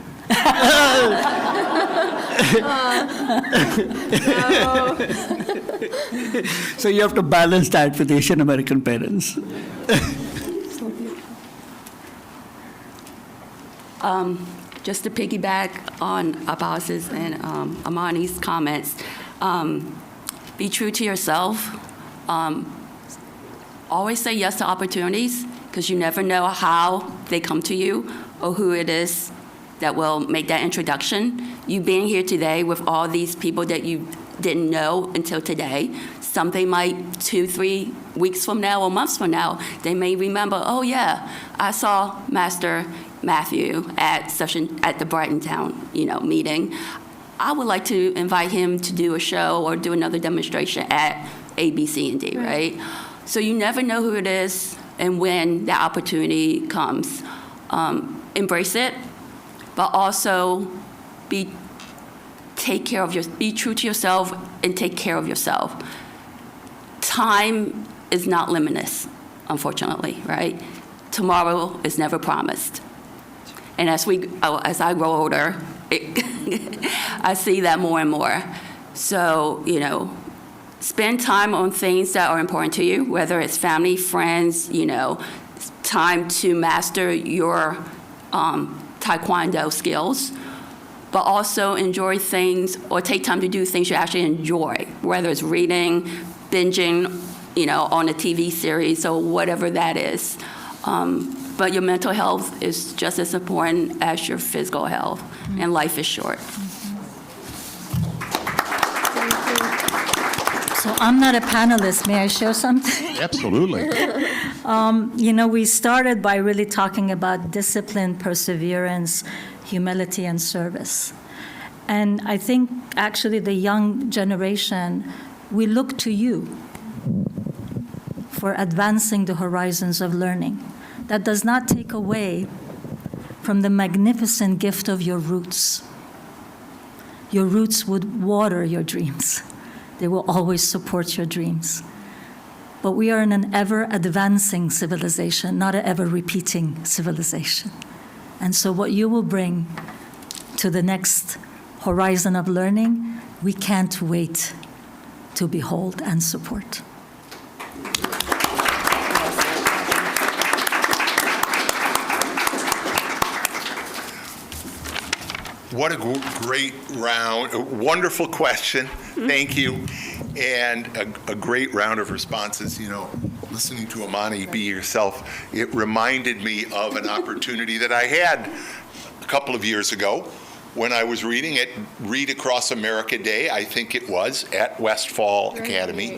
So you have to balance that with Asian American parents. Just to piggyback on Abbas's and Amani's comments, be true to yourself. Always say yes to opportunities, because you never know how they come to you or who it is that will make that introduction. You being here today with all these people that you didn't know until today, something might 2-3 weeks from now or months from now, they may remember, oh yeah, I saw Master Matthew at the Brighton Town, meeting. I would like to invite him to do a show or do another demonstration at A, B, C, and D, right? So you never know who it is and when that opportunity comes. Embrace it, but also be true to yourself and take care of yourself. Time is not limitless, unfortunately, right? Tomorrow is never promised. And as I grow older, I see that more and more. So, spend time on things that are important to you, whether it's family, friends, time to master your taekwondo skills, but also enjoy things or take time to do things you actually enjoy, whether it's reading, binging, on a TV series or whatever that is. But your mental health is just as important as your physical health, and life is short. So I'm not a panelist. May I share something? Absolutely. We started by really talking about discipline, perseverance, humility, and service. And I think actually the young generation, we look to you for advancing the horizons of learning. That does not take away from the magnificent gift of your roots. Your roots would water your dreams. They will always support your dreams. But we are in an ever-advancing civilization, not an ever-repeating civilization. And so what you will bring to the next horizon of learning, we can't wait to behold and support. What a great round, a wonderful question, thank you, and a great round of responses. Listening to Amani, Be Yourself, it reminded me of an opportunity that I had a couple of years ago when I was reading at Read Across America Day, I think it was, at Westfall Academy.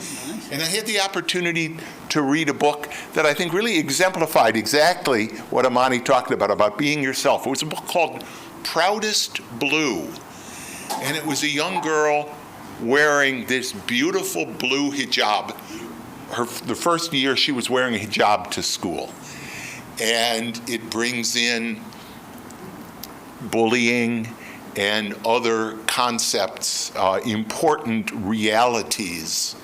And I had the opportunity to read a book that I think really exemplified exactly what Amani talked about being yourself. It was a book called Proudest Blue. And it was a young girl wearing this beautiful blue hijab. The first year she was wearing a hijab to school. And it brings in bullying and other concepts, important realities.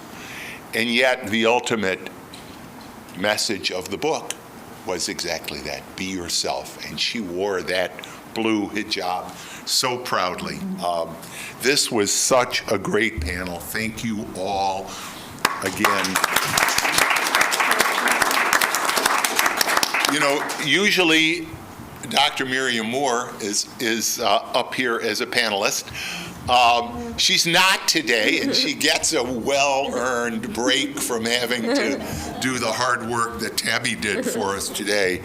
And yet the ultimate message of the book was exactly that, be yourself. And she wore that blue hijab so proudly. This was such a great panel. Thank you all again. Usually Dr. Miriam Moore is up here as a panelist. She's not today, and she gets a well-earned break from having to do the hard work that Tabby did for us today.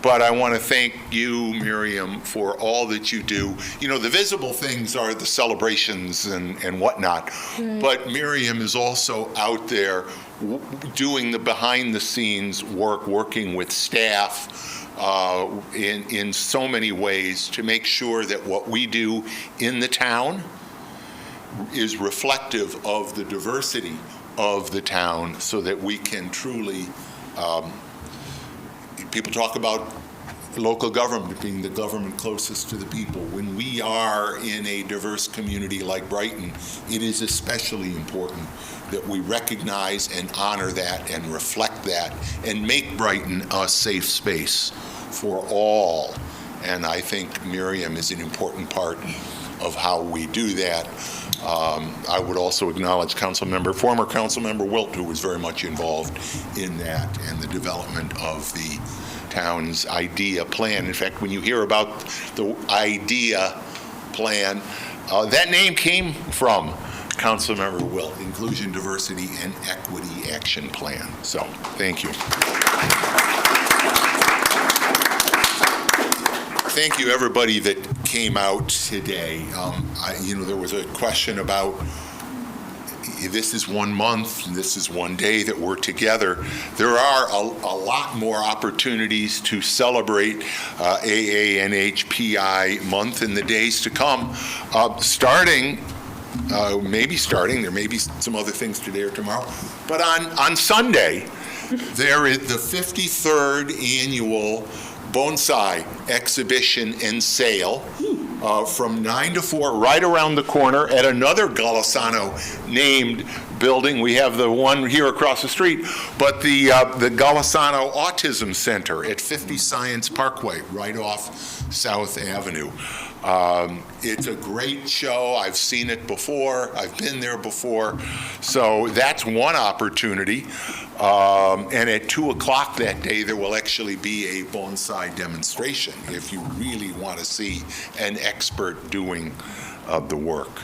But I want to thank you, Miriam, for all that you do. The visible things are the celebrations and whatnot, but Miriam is also out there doing the behind-the-scenes work, working with staff, in so many ways to make sure that what we do in the town is reflective of the diversity of the town so that we can truly, people talk about local government being the government closest to the people. When we are in a diverse community like Brighton, it is especially important that we recognize and honor that and reflect that and make Brighton a safe space for all. And I think Miriam is an important part of how we do that. I would also acknowledge former council member Wilt, who was very much involved in that and the development of the town's IDEA plan. In fact, when you hear about the IDEA plan, that name came from Councilmember Wilt, Inclusion, Diversity, and Equity Action Plan. So, thank you. Thank you, everybody that came out today. There was a question about this is 1 month, and this is 1 day that we're together. There are a lot more opportunities to celebrate AANHPI month in the days to come, there may be some other things today or tomorrow, but on Sunday, there is the 53rd annual bonsai exhibition and sale from 9 to 4 right around the corner at another Golisano named building. We have the one here across the street, but the Golisano Autism Center at 50 Science Parkway right off South Avenue. It's a great show. I've seen it before. I've been there before. So that's one opportunity. And at 2 o'clock that day, there will actually be a bonsai demonstration if you really want to see an expert doing the work.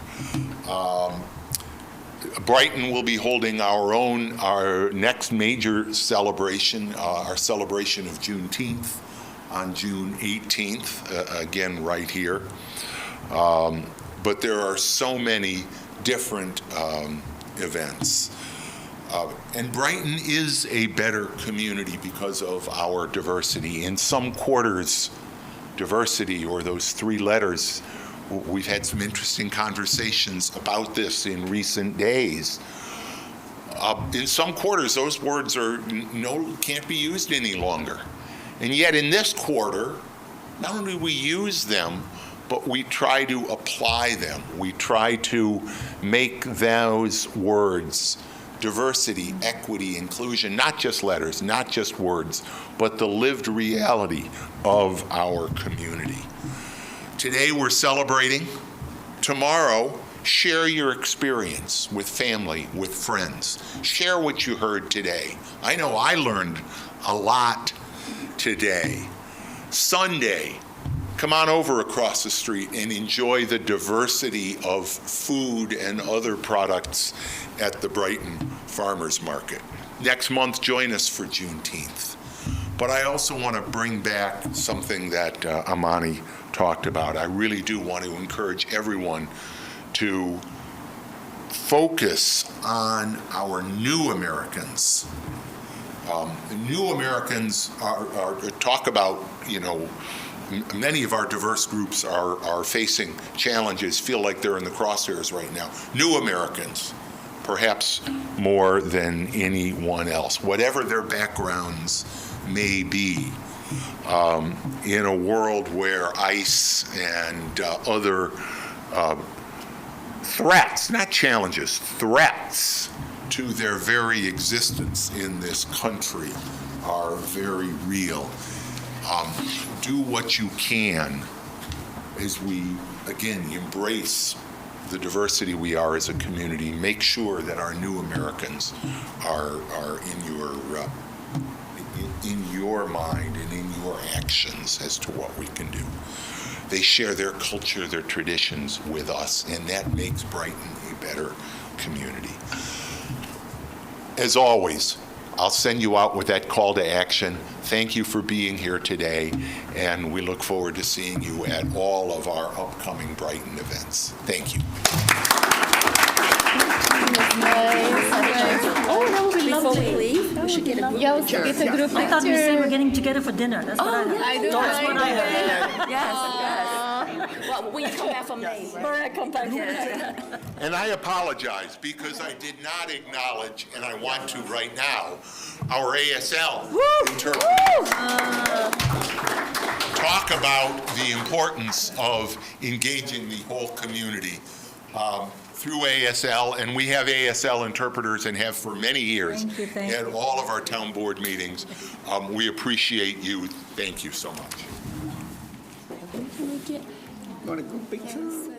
Brighton will be holding our next major celebration, our celebration of Juneteenth, on June 18th, again right here. But there are so many different events. And Brighton is a better community because of our diversity. In some quarters, diversity, or those three letters, we've had some interesting conversations about this in recent days. In some quarters, those words can't be used any longer. And yet in this quarter, not only do we use them, but we try to apply them. We try to make those words, diversity, equity, inclusion, not just letters, not just words, but the lived reality of our community. Today we're celebrating. Tomorrow, share your experience with family, with friends. Share what you heard today. I know I learned a lot today. Sunday, come on over across the street and enjoy the diversity of food and other products at the Brighton Farmers Market. Next month, join us for Juneteenth. But I also want to bring back something that Amani talked about. I really do want to encourage everyone to focus on our new Americans. The new Americans are talk about, many of our diverse groups are facing challenges, feel like they're in the crosshairs right now. New Americans, perhaps more than anyone else, whatever their backgrounds may be, in a world where ICE and other threats, not challenges, threats to their very existence in this country are very real. Do what you can as we, again, embrace the diversity we are as a community. Make sure that our new Americans are in your mind and in your actions as to what we can do. They share their culture, their traditions with us, and that makes Brighton a better community. As always, I'll send you out with that call to action. Thank you for being here today, and we look forward to seeing you at all of our upcoming Brighton events. Thank you. Oh, that would be Before we lovely. leave, we should get a group Yeah, picture. get a group I thought you said we're picture. getting together for dinner. That's what I heard. I do. That's what I heard. Yes. Well, when you come back from Maine, right? Come back. And I apologize because I did not acknowledge, and I want to right now, our ASL interpreters. Talk about the importance of engaging the whole community through ASL, and we have ASL interpreters and have for many years Thank you. at all of our town board meetings. We appreciate you. Thank you so much. Want a group picture?